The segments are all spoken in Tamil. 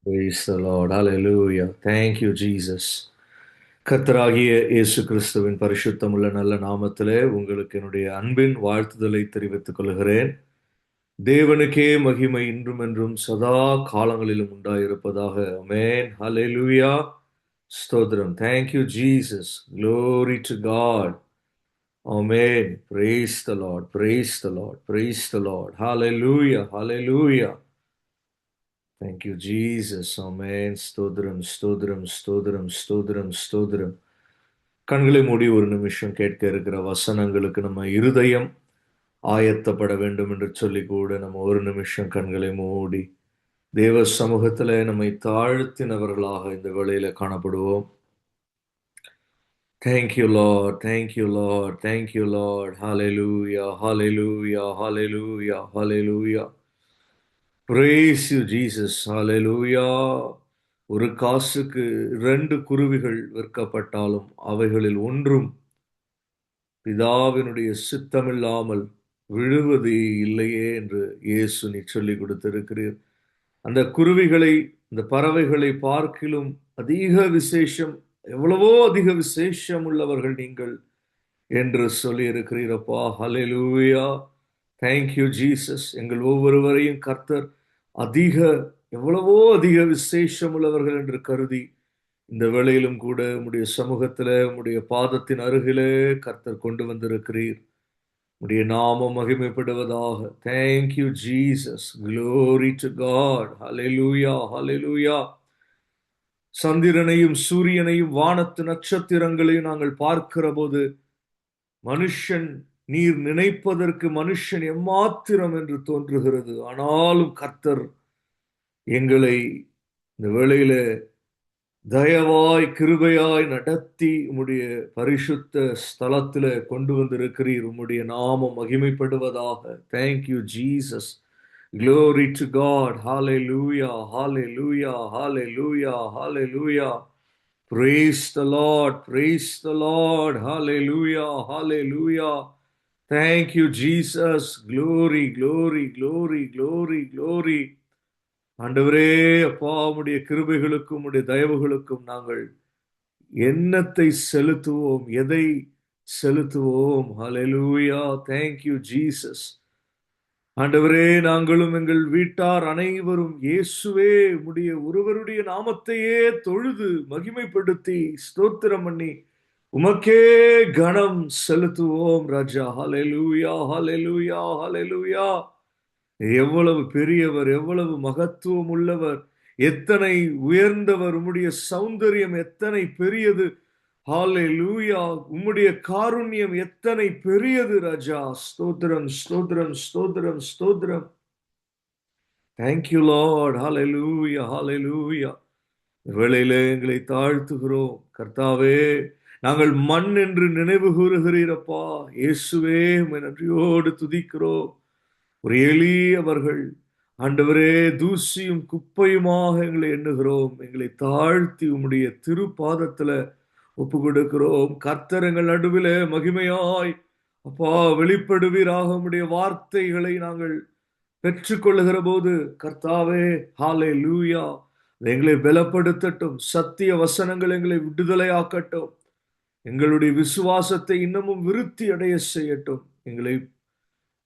Praise the Lord. Hallelujah. Thank you, Jesus. கர்த்தராகிய இயேசு கிறிஸ்துவின் பரிசுத்தமுள்ள நல்ல நாமத்திலே உங்களுக்கு என்னுடைய அன்பின் வாழ்த்துதலை தெரிவித்துக் கொள்கிறேன். தேவனுக்கே மகிமை இன்றும் என்றும் சதா காலங்களிலும் உண்டாயிருப்பதாக. ஆமென். ஹalleluya. ஸ்தோத்திரம். Thank you, Jesus. Glory to God. Amen. Praise the Lord. Praise the Lord. Praise the Lord. Hallelujah. Hallelujah. Thank you, Jesus. Amen. ஸ்தோத்திரம், ஸ்தோத்திரம், ஸ்தோத்திரம், ஸ்தோத்திரம், ஸ்தோத்திரம். கண்களை மூடி ஒரு நிமிஷம் கேட்க இருக்கிற வசனங்களுக்கு நம்ம இருதயம் ஆயத்தப்பட வேண்டும் என்று சொல்லி கூட நம்ம ஒரு நிமிஷம் கண்களை மூடி தேவ சமூகத்துல நம்மை தாழ்த்தினவர்களாக இந்த வேளையில காணப்படுவோம். Thank you, Lord. Thank you, Lord. Thank you, Lord. Hallelujah. Hallelujah. Hallelujah. Hallelujah. Praise you, Jesus. Hallelujah. ஒரு காசுக்கு 2 குருவிகள் விற்கப்பட்டாலும் அவைகளில் ஒன்றும் பிதாவினுடைய சித்தமில்லாமல் விழுவது இல்லையே என்று இயேசு நீ சொல்லிக் கொடுத்திருக்கிறீர். அந்த குருவிகளை, அந்த பறவைகளை பார்க்கிலும் அதிக விசேஷம், எவ்வளவோ அதிக விசேஷம் உள்ளவர்கள் நீங்கள் என்று சொல்லி இருக்கிறீரப்பா. ஹalleluya. Thank you, Jesus. எங்கள் ஒவ்வொருவரையும் கர்த்தர் அதிக, எவ்வளவோ அதிக விசேஷம் உள்ளவர்கள் என்று கருதி இந்த வேளையிலும் கூட உம்முடைய சமூகத்தில உம்முடைய பாதத்தின் அருகிலே கர்த்தர் கொண்டு வந்திருக்கிறீர். உம்முடைய நாமம் மகிமைப்படுவதாக. Thank you, Jesus. Glory to God. Hallelujah. Hallelujah. சந்திரனையும் சூரியனையும் வானத்து நட்சத்திரங்களையும் நாங்கள் பார்க்கிற போது மனுஷன், நீர் நினைப்பதற்கு மனுஷன் எம்மாத்திரம் என்று தோன்றுகிறது. ஆனாலும் கர்த்தர் எங்களை இந்த வேளையில தயவாய் கிருபையாய் நடத்தி உம்முடைய பரிசுத்த ஸ்தலத்தில கொண்டு வந்திருக்கிறீர். உம்முடைய நாமம் மகிமைப்படுவதாக. Thank you, Jesus. Glory to God. Hallelujah. Hallelujah. Hallelujah. Hallelujah. Praise the Lord. Praise the Lord. Hallelujah. Hallelujah. Thank you, Jesus. Glory, glory, glory, glory, glory. ஆண்டவரே, அப்பா, உம்முடைய கிருபைகளுக்கும் உம்முடைய தயவுகளுக்கும் நாங்கள் எண்ணத்தை செலுத்துவோம், எதை செலுத்துவோம்? ஹalleluya. Thank you, Jesus. ஆண்டவரே, நாங்களும் எங்கள் வீட்டார் அனைவரும் இயேசுவே உம்முடைய ஒருவருடைய நாமத்தையே தொழுது மகிமைப்படுத்தி ஸ்தோத்திரம் பண்ணி உமக்கே கனம் செலுத்துவோம் ராஜா. ஹalleluya. ஹalleluya. ஹalleluya. எவ்வளவு பெரியவர், எவ்வளவு மகத்துவம் உள்ளவர், எத்தனை உயர்ந்தவர், உம்முடைய சௌந்தரியம் எத்தனை பெரியது. ஹalleluya. உம்முடைய காருண்யம் எத்தனை பெரியது ராஜா. ஸ்தோத்திரம், ஸ்தோத்திரம், ஸ்தோத்திரம், ஸ்தோத்திரம். Thank you, Lord. Hallelujah. Hallelujah. வேளையிலே எங்களை தாழ்த்துகிறோம் கர்த்தாவே. நாங்கள் மண் என்று நினைவு கூறுகிறீரப்பா. இயேசுவே, உம்மை நன்றியோடு துதிக்கிறோம். ஒரு எளியவர்கள் ஆண்டவரே, தூசியும் குப்பையுமாக எங்களை எண்ணுகிறோம். எங்களை தாழ்த்தி உம்முடைய திருப்பாதத்துல ஒப்பு கொடுக்கிறோம். கர்த்தர் எங்கள் நடுவிலே மகிமையாய் அப்பா வெளிப்படுவீராக. உம்முடைய வார்த்தைகளை நாங்கள் பெற்றுக்கொள்ளுகிற போது கர்த்தாவே, ஹalleluya, எங்களை பலப்படுத்தட்டும். சத்திய வசனங்கள் எங்களை விடுதலையாக்கட்டும். எங்களுடைய விசுவாசத்தை இன்னமும் விருத்தி அடைய செய்யட்டும். எங்களை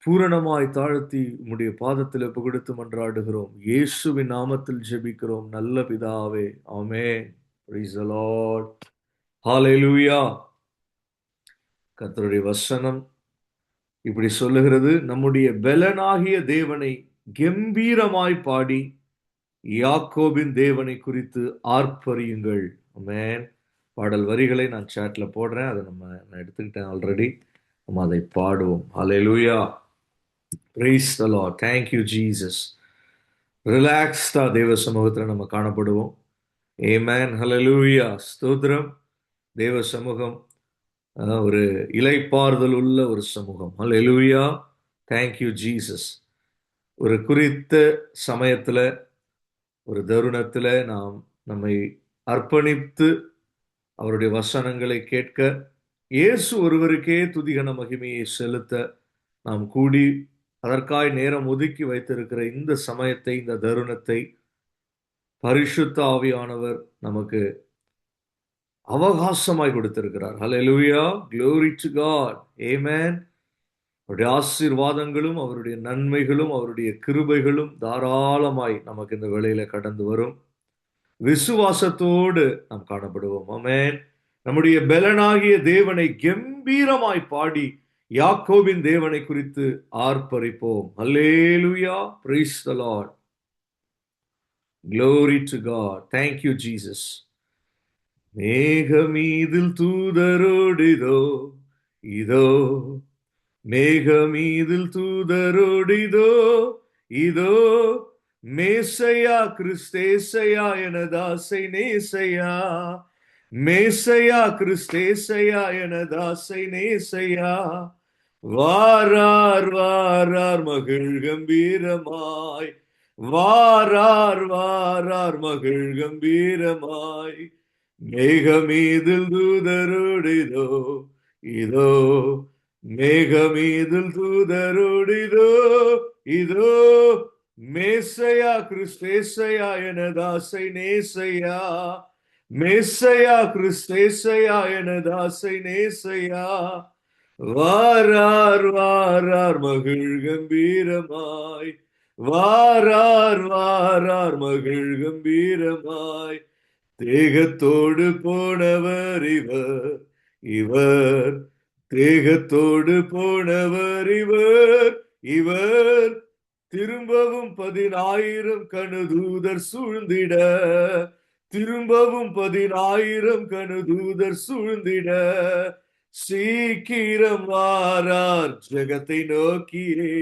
பூரணமாய் தாழ்த்தி உம்முடைய பாதத்தில் ஒப்பு கொடுத்து மன்றாடுகிறோம். இயேசுவின் நாமத்தில் ஜெபிக்கிறோம் நல்ல பிதாவே. ஆமென். Praise the Lord. Hallelujah. கர்த்தருடைய வசனம் இப்படி சொல்லுகிறது, நம்முடைய பெலனாகிய தேவனை கம்பீரமாய் பாடி யாக்கோபின் தேவனை குறித்து ஆர்ப்பரியுங்கள். ஆமென். பாடல் வரிகளை நான் சாட்ல போடுறேன். அதை நான் எடுத்துக்கிட்டேன் ஆல்ரெடி. நம்ம அதை பாடுவோம். ஹalleluya. Praise the Lord. Thank you, Jesus. ரிலாக்ஸ்டா தேவ சமூகத்தில் நம்ம காணப்படுவோம். Amen. Hallelujah. ஸ்தோத்திரம். தேவ சமூகம் ஒரு இளைப்பாறுதல் உள்ள ஒரு சமூகம். Hallelujah. Thank you, Jesus. ஒரு குறித்த சமயத்துல, ஒரு தருணத்துல நாம் நம்மை அர்ப்பணித்து அவருடைய வசனங்களை கேட்க, இயேசு ஒருவருக்கே துதிகன மகிமையை செலுத்த நாம் கூடி அதற்காய் நேரம் ஒதுக்கி வைத்திருக்கிற இந்த சமயத்தை, இந்த தருணத்தை பரிசுத்த ஆவியானவர் நமக்கு அவகாசமாய் கொடுத்திருக்கிறார். ஹல்லேலூயா, glory to God, amen. அவருடைய ஆசீர்வாதங்களும் அவருடைய நன்மைகளும் அவருடைய கிருபைகளும் தாராளமாய் நமக்கு இந்த வேளையில கடந்து வரும். விசுவாசத்தோடு நாம் காணப்படுவோம். ஆமென். நம்முடைய பெலனாகிய தேவனை கம்பீரமாய் பாடி யாக்கோபின் தேவனை குறித்து ஆர்ப்பரிப்போம். ஹல்லேலூயா, praise the Lord, glory to God. Thank you Jesus. மேகமீதில் தூதரோடிதோ இதோ, மேகமீதில் தூதரோடிதோ இதோ, மேசையா கிறிஸ்தேசையா எனதாசை நேசையா, மேசையா கிறிஸ்தேசையா எனதாசை நேசையா, வாரார் வாரார் மகிழ் கம்பீரமாய், வாரார் வாரார் மகிழ் கம்பீரமாய், மேகமீதில் தூதரோடிதோ இதோ, மேகமீதில் தூதரோடிதோ இதோ, மேசையா கிறிஸ்தேசையா எனதாசை நேசையா, மேசையா கிறிஸ்தேசையா எனதாசை நேசையா, வாரார் வாரார் மகிழ் கம்பீரமாய், வாரார் வாரார் மகிழ் கம்பீரமாய், தேகத்தோடு போனவர் இவர், இவர் தேகத்தோடு போனவர் இவர், இவர் திரும்பவும் 10,000 கணுதூதர் சூழ்ந்திட, திரும்பவும் 10,000 கணுதூதர் சூழ்ந்திட, சீக்கிரம் வாரார் ஜகத்தை நோக்கியே,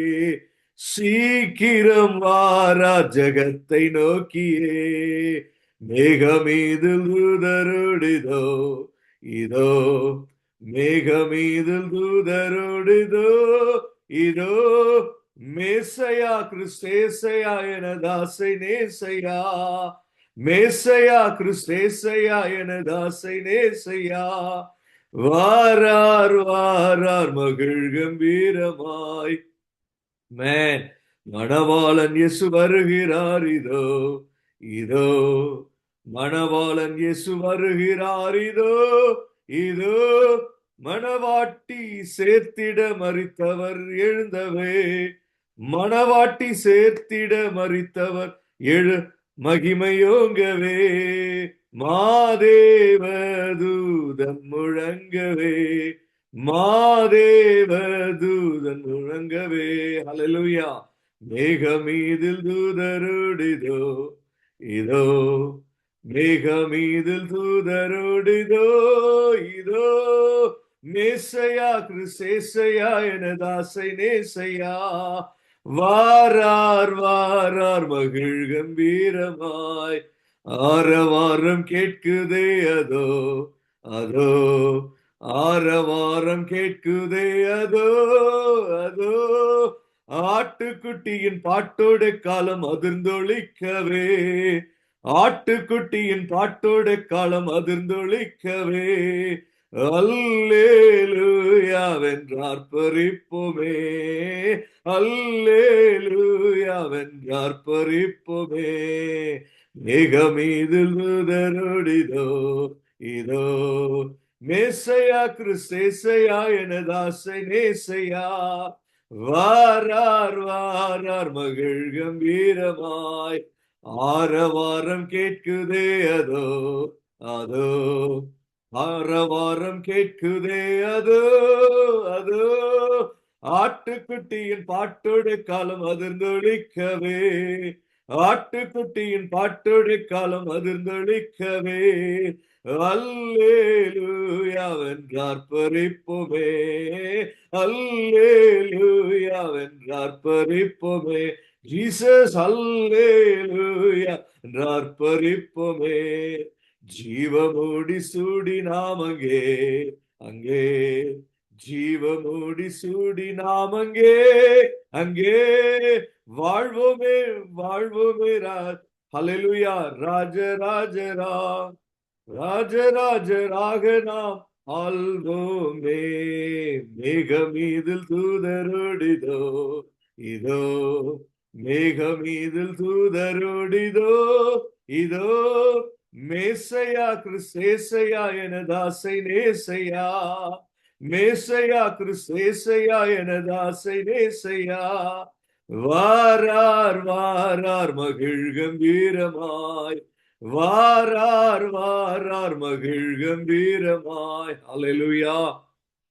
சீக்கிரம் வாரார் ஜகத்தை நோக்கியே, மேகமீதில் தூதரோடிதோ இதோ, மேகமீதில் தூதரோடிதோ இதோ, மேசையா கிறிஸ்தேசையா எனதாசை நேசையா, மேசையா கிறிஸ்தேசையா எனதாசை நேசையா, வாரார் வாரார் மகிழ் கம்பீரமாய், மேன் மணவாளன் இயேசு வருகிறார் இதோ இதோ, மணவாளன் இயேசு வருகிறார் இதோ இதோ, மணவாட்டி சேர்த்திட மரித்தவர் எழுந்தவே, மணவாட்டி சேர்த்திட மரித்தவர் எழு மகிமையோங்கவே, மாதேவ தூதன் முழங்கவே, மாதேவ தூதன் முழங்கவே. ஹல்லேலூயா. மேகமீதில் தூதரோடிதோ இதோ, மேகமீதில் தூதரோடிதோ இதோ, மேசையா கிறிஸ்தேசையா எனதாசை நேசையா, வாரார் வாரார் மகிழ் கம்பீரமாய், ஆரவாரம் கேட்குதே அதோ அதோ, ஆரவாரம் கேட்குதே அதோ அதோ, ஆட்டுக்குட்டியின் பாட்டோட காலம் அதிர்ந்தொழிக்கவே, ஆட்டுக்குட்டியின் பாட்டோட காலம் அதிர்ந்தொழிக்கவே, அல்லேலூயா வென்றார் பறிப்போமே, அல்லேலூயா வென்றார் பறிப்போமே, மேகமீதில் தூதரோடிதோ இதோ, மேசையா கிறிஸ்தேசையா எனதாசை நேசையா, வாரார் வாரார் மகிழ் கம்பீரமாய், ஆரவாரம் கேட்குதே அதோ அதோ, ஆரவாரம் கேட்குதே அதோ அதோ, ஆட்டுக்குட்டியின் பாட்டோட காலம் அதிர்ந்தொழிக்கவே, ஆட்டுக்குட்டியின் பாட்டோட காலம் அதிர்ந்தொழிக்கவே, அல்லேலூயா வென்றார் பறிப்போமே, அல்லேலூயா வென்றார் பறிப்போமே, ஜீசஸ் அல்லேலூயா வென்றார் பறிப்போமே, ஜீவமூடி சூடி நாம் அங்கே அங்கே, ஜீவமூடி சூடி நாம் அங்கே அங்கே, வாழ்வோமே வாழ்வோமே ஹல்லேலூயா, ராஜராஜரா ராஜராஜராக நாம் ஆள்வோமே, மேகமீதில் தூதரோடிதோ இதோ, மேகமீதில் தூதரோடிதோ இதோ மேசையா கிறிஸ்தேசையா எனதாசை நேசையா, மேசையா கிறிஸ்தேசையா எனதாசை நேசையா, வாரார் வாரார் மகிழ் கம்பீரமாய், வாரார் வாரார் மகிழ் கம்பீரமாய். ஹல்லேலூயா.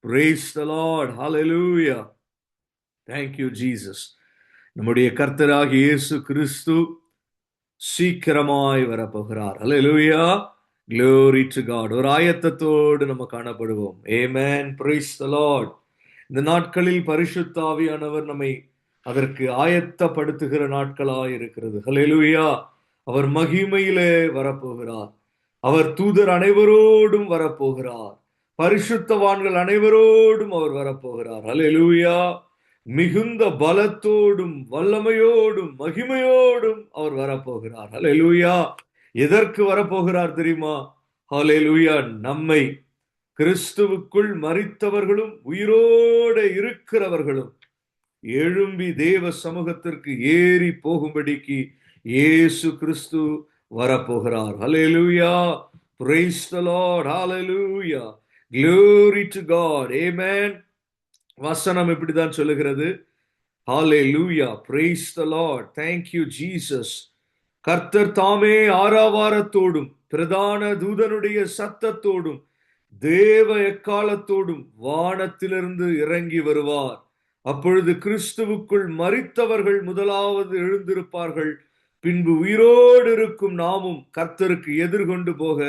Praise the Lord. Hallelujah. Thank you, Jesus. நம்முடைய கர்த்தராகிய இயேசு கிறிஸ்து சீக்கிரமாய் வரப்போகிறார். ஹல்லேலூயா. Glory to God. ஒரு ஆயத்தத்தோடு நம்ம காணப்படுவோம். Amen. Praise the Lord. இந்த நாட்களில் பரிசுத்த ஆவியானவர் நம்மை அதற்கு ஆயத்தப்படுத்துகிற நாட்களாய் இருக்கிறது. ஹல்லேலூயா. அவர் மகிமையிலே வரப்போகிறார். அவர் தூதர் அனைவரோடும் வரப்போகிறார். பரிசுத்தவான்கள் அனைவரோடும் அவர் வரப்போகிறார். ஹல்லேலூயா. மிகுந்த பலத்தோடும் வல்லமையோடும் மகிமையோடும் அவர் வரப்போகிறார். ஹல்லேலூயா. எதற்கு வரப்போகிறார் தெரியுமா? ஹல்லேலூயா. நம்மை கிறிஸ்துவுக்குள் மரித்தவர்களும் உயிரோடு இருக்கிறவர்களும் எழும்பி தேவ சமூகத்திற்கு ஏறி போகும்படிக்கு இயேசு கிறிஸ்து வரப்போகிறார். ஹல்லேலூயா. Praise the Lord. Hallelujah. Glory to God. Amen. வசனம் இப்படிதான் சொல்லுகிறது. Hallelujah. Praise the Lord. Thank you, Jesus. கர்த்தர் தாமே ஆரவாரத்தோடும் பிரதான தூதனுடைய சத்தத்தோடும் தேவ எக்காலத்தோடும் வானத்திலிருந்து இறங்கி வருவார். அப்பொழுது கிறிஸ்துவுக்குள் மரித்தவர்கள் முதலாவது எழுந்திருப்பார்கள். பின்பு உயிரோடு இருக்கும் நாமும் கர்த்தருக்கு எதிர்கொண்டு போக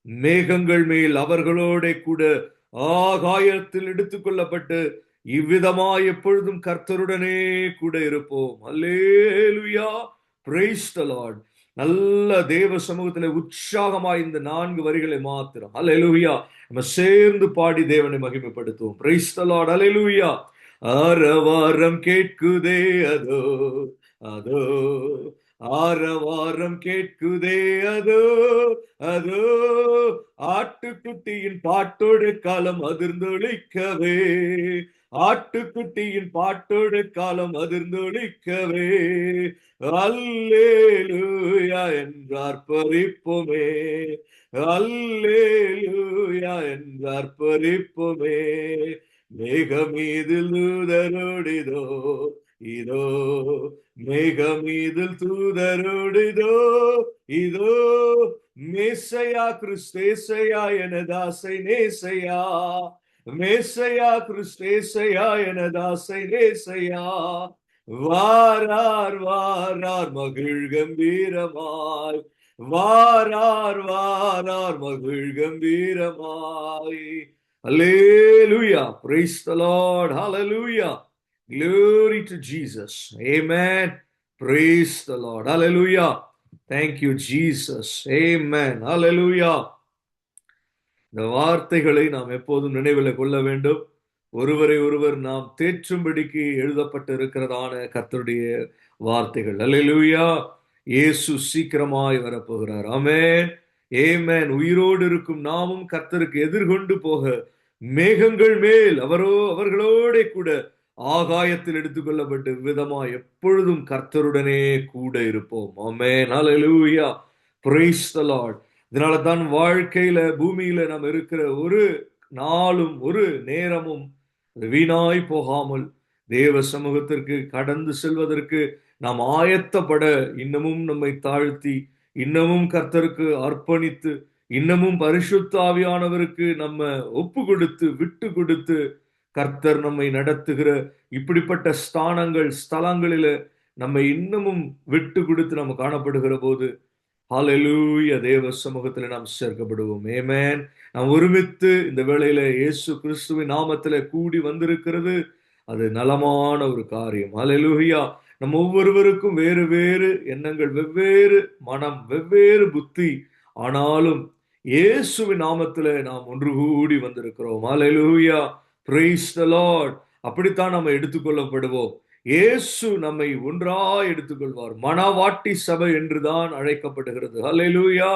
மேகங்கள் மேல் அவர்களோட கூட ஆகாயத்தில் எடுத்துக்கொள்ளப்பட்டு இவ்விதமாய் எப்பொழுதும் கர்த்தருடனே கூட இருப்போம். அல்லேலூயா. Praise the Lord. நல்ல தேவ சமூகத்தில் உற்சாகமாய் இந்த 4 வரிகளை மாத்திரம் அல்லேலூயா நம்ம சேர்ந்து பாடி தேவனை மகிமைப்படுத்துவோம். Praise the Lord. அல்லேலூயா. ஆரவாரம் கேட்குதே அதோ அதோ, ஆரவாரம் கேட்குதே அதோ அதோ, ஆட்டுக்குட்டியின் பாட்டோடு காலம் அதிர்ந்தொழிக்கவே, ஆட்டுக்குட்டியின் பாட்டோடு காலம் அதிர்ந்தொழிக்கவே, அல்லேலூயா என்றார் பறிப்போமே, அல்லேலூயா என்றார் பறிப்போமே. மேகமீதில் தூதரோடிதோ இதோ, மேகமீதில் தூதரோடிதோ இதோ, மேசையா கிறிஸ்தேசையா எனதாசை நேசையா, மேசையா கிறிஸ்தேசையா எனதாசை நேசையா, வாரார் வாரார் மகிழ் கம்பீரமாய், வாரார் வாரார் மகிழ் கம்பீரமாய். Hallelujah. Praise the Lord. Hallelujah. Glory to Jesus. Amen. Praise the Lord. Hallelujah. Thank you, Jesus. Amen. Hallelujah. இந்த வார்த்தைகளை நாம் எப்போதும் நினைவில் கொள்ள வேண்டும். ஒருவரை ஒருவர் நாம் தேற்றும்படிக்கு எழுதப்பட்டு இருக்கிறதான கர்த்தருடைய வார்த்தைகள். அல்லேலூயா. இயேசு சீக்கிரமாய் வரப்போகிறார். ஆமென். ஆமென். உயிரோடு இருக்கும் நாமும் கர்த்தருக்கு எதிர்கொண்டு போக மேகங்கள் மேல் அவர்களோட கூட ஆகாயத்தில் எடுத்துக்கொள்ளப்பட்டு விதமாய் எப்பொழுதும் கர்த்தருடனே கூட இருப்போம். Amen. Alleluia. Praise the Lord. இதனால தான் வாழ்க்கையில பூமியில நாம் இருக்கிற ஒரு நாளும் ஒரு நேரமும் வீணாய் போகாமல் தேவ சமூகத்திற்கு கடந்து செல்வதற்கு நாம் ஆயத்தப்பட இன்னமும் நம்மை தாழ்த்தி, இன்னமும் கர்த்தருக்கு அர்ப்பணித்து, இன்னமும் பரிசுத்த ஆவியானவருக்கு நம்ம ஒப்பு கொடுத்து விட்டு கொடுத்து கர்த்தர் நம்மை நடத்துகிற இப்படிப்பட்ட ஸ்தலங்களில நம்ம இன்னமும் விட்டு கொடுத்து நம்ம காணப்படுகிற போது ஹல்லேலூயா தேவ சமூகத்தில் நாம் சேர்க்கப்படுவோம். ஆமென். நாம் ஒருமித்து இந்த வேளையில இயேசு கிறிஸ்துவின் நாமத்தில கூடி வந்திருக்கிறது அது நலமான ஒரு காரியம். ஹல்லேலூயா. நம்ம ஒவ்வொருவருக்கும் வேறு வேறு எண்ணங்கள், வெவ்வேறு மனம், வெவ்வேறு புத்தி, ஆனாலும் இயேசுவின் நாமத்தில நாம் ஒன்று கூடி வந்திருக்கிறோம். ஹல்லேலூயா. Praise the Lord. அப்படித்தான் நம்ம எடுத்துக்கொள்ளப்படுவோம். இயேசு நம்மை ஒன்றாய் எடுத்துக்கொள்வார். மணவாட்டி சபை என்றுதான் அழைக்கப்படுகிறது. Hallelujah.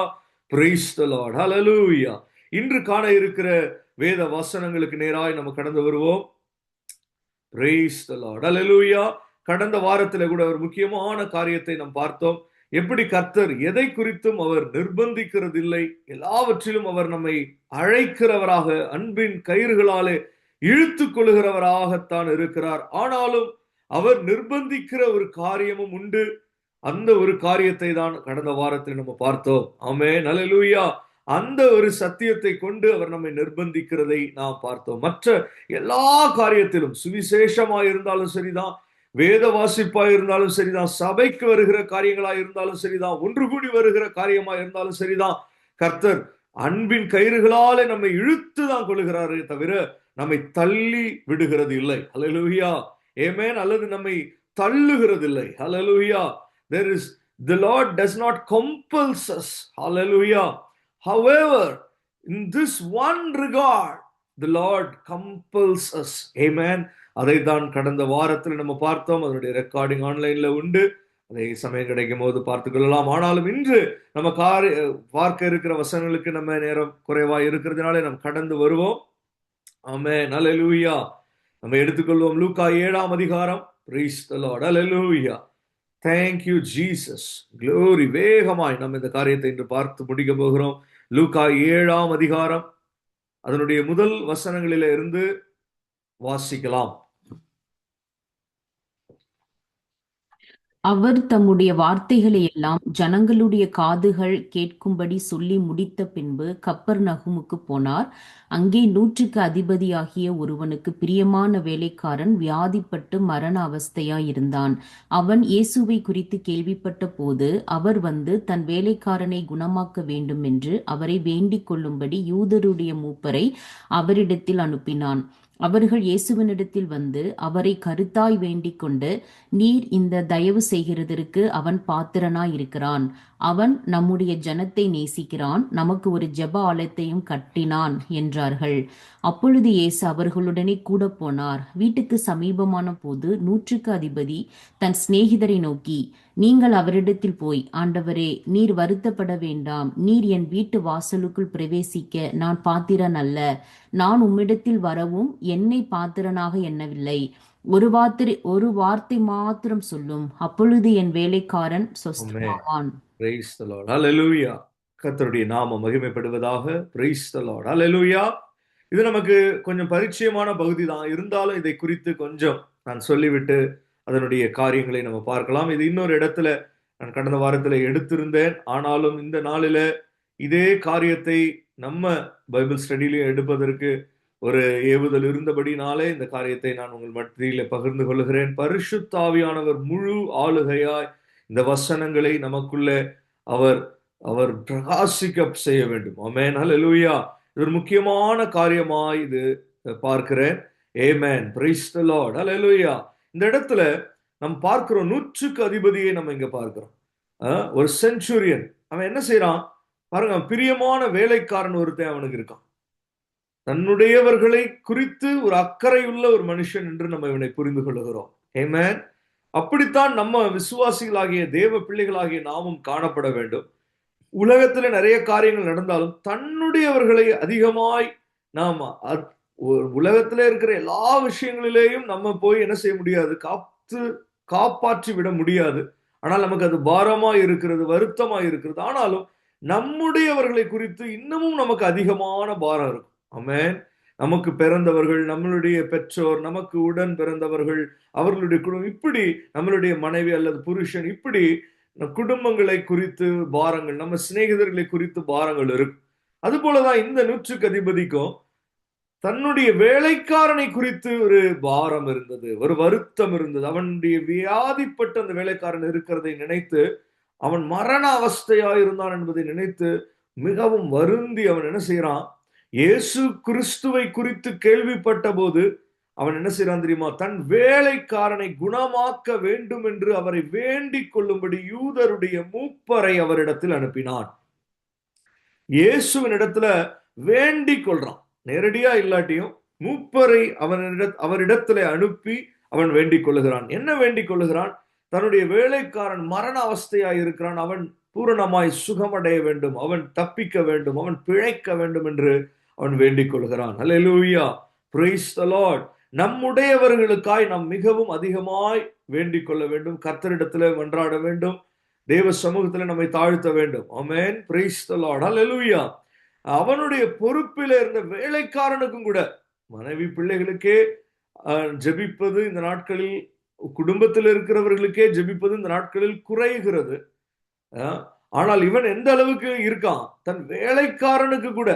Praise the Lord. Hallelujah. இன்று காண இருக்கிற வேத வசனங்களுக்கு நேராய் நம்ம கடந்து வருவோம். Praise the Lord. ஹல்லேலூயா. கடந்த வாரத்தில் கூட ஒரு முக்கியமான காரியத்தை நாம் பார்த்தோம். எப்படி கர்த்தர் எதை குறித்தும் அவர் நிர்பந்திக்கிறதில்லை, எல்லாவற்றிலும் அவர் நம்மை அழைக்கிறவராக, அன்பின் கயிறுகளாலே இழுத்து கொள்கிறவராகத்தான் இருக்கிறார். ஆனாலும் அவர் நிர்பந்திக்கிற ஒரு காரியமும் உண்டு. அந்த ஒரு காரியத்தை தான் கடந்த வாரத்தில் நம்ம பார்த்தோம். ஆமென், அல்லேலூயா. அந்த ஒரு சத்தியத்தை கொண்டு அவர் நம்மை நிர்பந்திக்கிறதை நாம் பார்த்தோம். மற்ற எல்லா காரியத்திலும், சுவிசேஷமாய் இருந்தாலும் சரிதான், வேத வாசிப்பாய் இருந்தாலும் சரிதான், சபைக்கு வருகிற காரியங்களாய் இருந்தாலும் சரிதான், ஒன்று கூடி வருகிற காரியமாய் இருந்தாலும் சரிதான், கர்த்தர் அன்பின் கயிறுகளாலே நம்மை இழுத்து தான் கொள்கிறாரே தவிர நம்மை தள்ளி விடுகிறது இல்லை. அல்லேலூயா, ஆமென். அல்லது நம்மை தள்ளுகிறது இல்லை. அல்லேலூயா. There is, the Lord does not compels us. Hallelujah. However, in this one regard, the Lord compels us. Amen. அதை தான் கடந்த வாரத்தில் நம்ம பார்த்தோம். அதனுடைய ரெக்கார்டிங் ஆன்லைன்ல உண்டு. அதை சமயம் கிடைக்கும் போது பார்த்துக் கொள்ளலாம். ஆனாலும் இன்று நம்ம பார்க்க இருக்கிற வசனங்களுக்கு நம்ம நேரம் குறைவா இருக்கிறதுனால நாம் கடந்து வருவோம். ஆமென், அல்லேலூயா. நம்ம எடுத்துக்கொள்வோம் லூக்கா 7ஆம் அதிகாரம். Praise the Lord. Hallelujah. Thank you, Jesus. Glory. வேகமாய் நம்ம இந்த காரியத்தை இன்று பார்த்து முடிக்க போகிறோம். லூக்கா 7ஆம் அதிகாரம், அதனுடைய முதல் வசனங்களில இருந்து வாசிக்கலாம். அவர் தம்முடைய வார்த்தைகளை எல்லாம் ஜனங்களுடைய காதுகள் கேட்கும்படி சொல்லி முடித்த பின்பு கப்பர்நகூமுக்கு போனார். அங்கே 100க்கு அதிபதியாகிய ஒருவனுக்கு பிரியமான வேலைக்காரன் வியாதிப்பட்டு மரண அவஸ்தையாயிருந்தான். அவன் இயேசுவை குறித்து கேள்விப்பட்ட போது அவர் வந்து தன் வேலைக்காரனை குணமாக்க வேண்டும் என்று அவரை வேண்டிக் கொள்ளும்படி யூதருடைய மூப்பரை அவரிடத்தில் அனுப்பினான். அவர்கள் இயேசுவினிடத்தில் வந்து அவரை கருத்தாய் வேண்டிக் கொண்டு, நீர் இந்த தயவு செய்கிறதற்கு அவன் பாத்திரனாயிருக்கிறான். அவன் நம்முடைய ஜனத்தை நேசிக்கிறான், நமக்கு ஒரு ஜெப ஆலயத்தையும் கட்டினான் என்றார்கள். அப்பொழுது இயேசு அவர்களுடனே கூட போனார். வீட்டுக்கு சமீபமான போது 100க்கு அதிபதி தன் சிநேகிதரை நோக்கி, நீங்கள் அவரிடத்தில் போய், ஆண்டவரே, நீர் வருத்தப்பட வேண்டாம், நீர் என் வீட்டு வாசலுக்குள் பிரவேசிக்க நான் பாத்திரன் அல்ல. நான் உம்மிடத்தில் வரவும் என்னை பாத்திரனாக எண்ணவில்லை. ஒரு வார்த்தை மாத்திரம் சொல்லும், அப்பொழுது என் வேலைக்காரன் சொஸ்தமாவான். Praise the Lord. Hallelujah. கர்த்தருடைய நாமம் மகிமைப்படுவதாக. Praise the Lord. Hallelujah. இது நமக்கு கொஞ்சம் பரிச்சயமான பகுதி தான். இருந்தாலும் இதை குறித்து கொஞ்சம் நான் சொல்லிவிட்டு அதனுடைய காரியங்களை நம்ம பார்க்கலாம். இது இன்னொரு இடத்துல நான் கடந்த வாரத்துல எடுத்திருந்தேன். ஆனாலும் இந்த நாளில இதே காரியத்தை நம்ம பைபிள் ஸ்டடியிலையும் எடுப்பதற்கு ஒரு ஏவுதல் இருந்தபடினாலே இந்த காரியத்தை நான் உங்கள் மத்தியில பகிர்ந்து கொள்கிறேன். பரிசுத்த ஆவியானவர் முழு ஆளுகையாய் இந்த வசனங்களை நமக்குள்ளே அவர் அவர் பிரகாசிக்க செய்ய வேண்டும். ஆமென், ஹல்லேலூயா. இது ஒரு முக்கியமான காரியமாய் இது பார்க்கிறேன். ஆமென், பிரைஸ் தி லார்ட், ஹல்லேலூயா. இந்த இடத்துல நம்ம பார்க்கிறோம், 100க்கு அதிபதியை நம்ம இங்க பார்க்கிறோம். ஒரு சென்ச்சுரியன். அவன் என்ன செய்யறான் பாருங்க, பிரியமான வேலைக்காரன் ஒருத்தன் அவனுக்கு இருக்கான். தன்னுடையவர்களை குறித்து ஒரு அக்கறையுள்ள ஒரு மனுஷன் என்று நம்ம இவனை புரிந்து கொள்ளுகிறோம். ஆமென். அப்படித்தான் நம்ம விசுவாசிகளாகிய தேவ பிள்ளைகளாகிய நாமும் காணப்பட வேண்டும். உலகத்துல நிறைய காரியங்கள் நடந்தாலும் தன்னுடையவர்களை அதிகமாய் நாம் உலகத்துல இருக்கிற எல்லா விஷயங்களிலேயும் நம்ம போய் என்ன செய்ய முடியாது, காப்பாற்றி விட முடியாது. ஆனால் நமக்கு அது பாரமா இருக்கிறது, வருத்தமா இருக்கிறது. ஆனாலும் நம்முடையவர்களை குறித்து இன்னமும் நமக்கு அதிகமான பாரம் இருக்கும். ஆமென். நமக்கு பிறந்தவர்கள், நம்மளுடைய பெற்றோர், நமக்கு உடன் பிறந்தவர்கள், அவர்களுடைய குடும்பம், இப்படி நம்மளுடைய மனைவி அல்லது புருஷன், இப்படி குடும்பங்களை குறித்து பாரங்கள், நம்ம சிநேகிதர்களை குறித்து பாரங்கள் இருக்கும். அது போலதான் இந்த 100க்கு அதிபதிக்கும் தன்னுடைய வேலைக்காரனை குறித்து ஒரு பாரம் இருந்தது, ஒரு வருத்தம் இருந்தது. அவனுடைய வியாதிப்பட்ட அந்த வேலைக்காரன் இருக்கிறதை நினைத்து, அவன் மரண அவஸ்தையா இருந்தான் என்பதை நினைத்து மிகவும் வருந்தி அவன் என்ன செய்யறான், இயேசு கிறிஸ்துவை குறித்து கேள்விப்பட்ட போது அவன் என்ன செய்யறான் தெரியுமா, தன் வேலைக்காரனை குணமாக்க வேண்டும் என்று அவரை வேண்டிக் கொள்ளும்படி யூதருடைய மூப்பரை அவரிடத்தில் அனுப்பினான். இயேசுவின் இடத்துல வேண்டிக் கொள்றான், நேரடியா இல்லாட்டியும் மூப்பரை அவரிடத்துல அனுப்பி அவன் வேண்டிக் கொள்ளுகிறான். என்ன வேண்டிக் கொள்ளுகிறான்? தன்னுடைய வேலைக்காரன் மரண அவஸ்தையாய் இருக்கிறான், அவன் பூரணமாய் சுகமடைய வேண்டும், அவன் தப்பிக்க வேண்டும், அவன் பிழைக்க வேண்டும் என்று அவன் வேண்டிக் கொள்கிறான். ஹல்லேலூயா, பிரைஸ் தி லார்ட். நம்முடையவர்களுக்காய் நாம் மிகவும் அதிகமாய் வேண்டிக் கொள்ள வேண்டும், கர்த்தரிடத்துல மன்றாட வேண்டும். தேவ சமூகத்துல நம்மை தாழ்த்த வேண்டும். Amen. Praise the Lord. Hallelujah. அவனுடைய பொறுப்பில் இருந்த வேலைக்காரனுக்கும் கூட மனைவி பிள்ளைகளுக்கே ஜெபிப்பது இந்த நாட்களில், குடும்பத்தில் இருக்கிறவர்களுக்கே ஜெபிப்பது இந்த நாட்களில் குறைகிறது. ஆனால் இவன் எந்த அளவுக்கு இருக்கான், தன் வேலைக்காரனுக்கு கூட,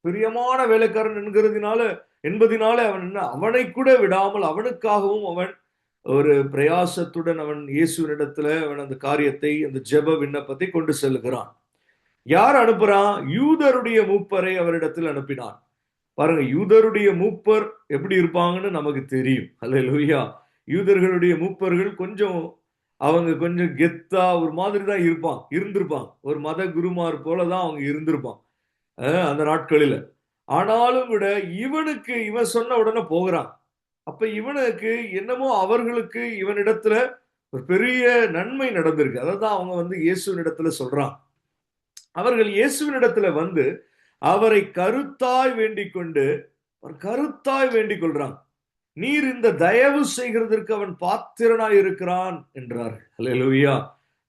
பிரியமான வேலைக்காரன் என்பதினால அவன் அவனை கூட விடாமல் அவனுக்காகவும் அவன் ஒரு பிரயாசத்துடன் அவன் இயேசுவினிடத்துல அவன் அந்த காரியத்தை, அந்த ஜெப விண்ணப்பத்தை கொண்டு செல்கிறான். யார் அனுப்புறான்? யூதருடைய மூப்பரை அவரிடத்தில் அனுப்பினான். பாருங்க, யூதருடைய மூப்பர் எப்படி இருப்பாங்கன்னு நமக்கு தெரியும். அல்லேலூயா. யூதர்களுடைய மூப்பர்கள் அவங்க கொஞ்சம் கெத்தா ஒரு மாதிரி தான் இருந்திருப்பாங்க. ஒரு மத குருமார் போலதான் அவங்க இருந்திருப்பாங்க அந்த நாட்களில. ஆனாலும் கூட இவன் சொன்ன உடனே போகிறான். அப்ப இவனுக்கு என்னமோ அவர்களுக்கு இவனிடத்துல ஒரு பெரிய நன்மை நடந்திருக்கு. அதான் அவங்க இயேசுவினிடத்துல சொல்றான். அவர்கள் இயேசுவினிடத்துல அவரை கருத்தாய் வேண்டிக் கொள்றாங்க. நீர் இந்த தயவு செய்கிறதற்கு அவன் பாத்திரனாய் இருக்கிறான் என்றார்கள். அல்லேலூயா.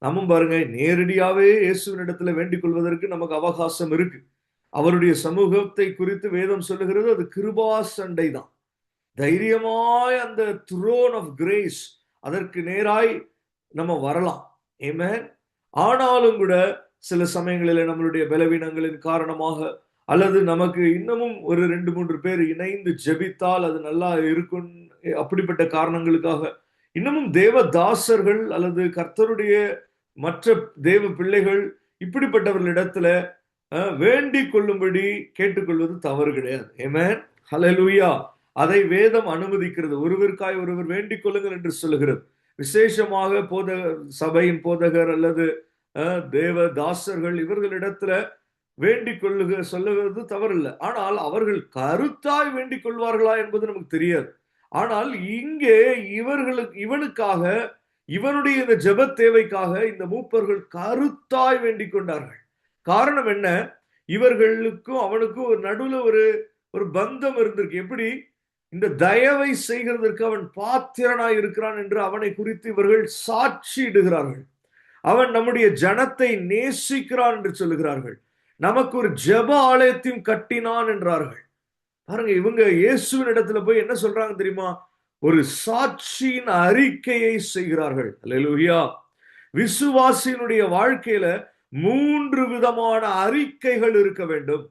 நம்ம பாருங்க, நேரடியாவே இயேசுவினிடத்துல வேண்டிக் கொள்வதற்கு நமக்கு அவகாசம் இருக்கு. அவருடைய சமூகத்தை குறித்து வேதம் சொல்லுகிறது, அது கிருபா சண்டை தான். தைரியமாய் அந்த த்ரோன் ஆஃப் கிரேஸ், அதற்கு நேராய் நம்ம வரலாம். ஆமென். ஆனாலும் கூட சில சமயங்களில் நம்மளுடைய பலவீனங்களின் காரணமாக, அல்லது நமக்கு இன்னமும் ஒரு 2-3 பேர் இணைந்து ஜெபித்தால் அது நல்லா இருக்கும், அப்படிப்பட்ட காரணங்களுக்காக இன்னமும் தேவ தாசர்கள் அல்லது கர்த்தருடைய மற்ற தேவ பிள்ளைகள் இப்படிப்பட்டவர்களிடத்துல வேண்டிக் கொள்ளும்படி கேட்டுக்கொள்வது தவறு கிடையாது. ஆமென். ஹல்லேலூயா. அதை வேதம் அனுமதிக்கிறது. ஒருவருக்காய் ஒருவர் வேண்டிக் கொள்ளுங்கள் என்று சொல்லுகிறது. விசேஷமாக சபையின் போதகர் அல்லது தேவ தாசர்கள் இவர்களிடத்துல வேண்டிக் சொல்லுவது தவறில்லை. ஆனால் அவர்கள் கருத்தாய் வேண்டிக் கொள்வார்களா என்பது நமக்கு தெரியாது. ஆனால் இங்கே இவனுக்காக, இவனுடைய இந்த ஜெப தேவைக்காக இந்த மூப்பர்கள் கருத்தாய் வேண்டிக் கொண்டார்கள். காரணம் என்ன? இவர்களுக்கும் அவனுக்கும் ஒரு நடுவுல ஒரு பந்தம் இருந்திருக்கு. எப்படி? இந்த தயவை செய்கிறதற்கு அவன் பாத்திரனாய் இருக்கிறான் என்று அவனை குறித்து இவர்கள் சாட்சியிடுகிறார்கள். அவன் நம்முடைய ஜனத்தை நேசிக்கிறான் என்று சொல்லுகிறார்கள். நமக்கு ஒரு ஜெப ஆலயத்தையும் கட்டினான் என்றார்கள். பாருங்க, இவங்க இயேசுவின் இடத்துல போய் என்ன சொல்றாங்க தெரியுமா? ஒரு சாட்சியின் அறிக்கையை செய்கிறார்கள். அல்லேலூயா. விசுவாசியினுடைய வாழ்க்கையில 3 விதமான அறிக்கைகள் இருக்க வேண்டும்.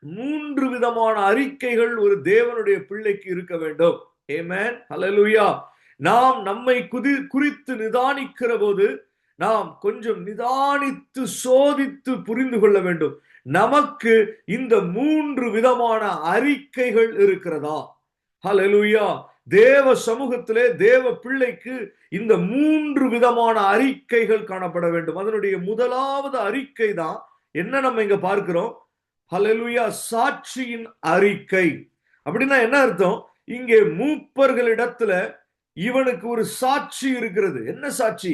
3 விதமான அறிக்கைகள் ஒரு தேவனுடைய பிள்ளைக்கு இருக்க வேண்டும். ஆமென். ஹல்லேலூயா. நாம் நம்மை குறித்து நிதானிக்கிற போது நாம் கொஞ்சம் நிதானித்து சோதித்து புரிந்து கொள்ள வேண்டும். நமக்கு இந்த 3 விதமான அறிக்கைகள் இருக்கிறதா? ஹல்லேலூயா. தேவ சமூகத்திலே தேவ பிள்ளைக்கு இந்த 3 விதமான அறிக்கைகள் காணப்பட வேண்டும். அதனுடைய முதலாவது அறிக்கை தான் என்ன நம்ம இங்க பார்க்கிறோம்? ஹல்லேலூயா. சாட்சியின் அறிக்கை. அப்படின்னா என்ன அர்த்தம்? இங்கே மூப்பர்களிடத்துல இவனுக்கு ஒரு சாட்சி இருக்கிறது. என்ன சாட்சி?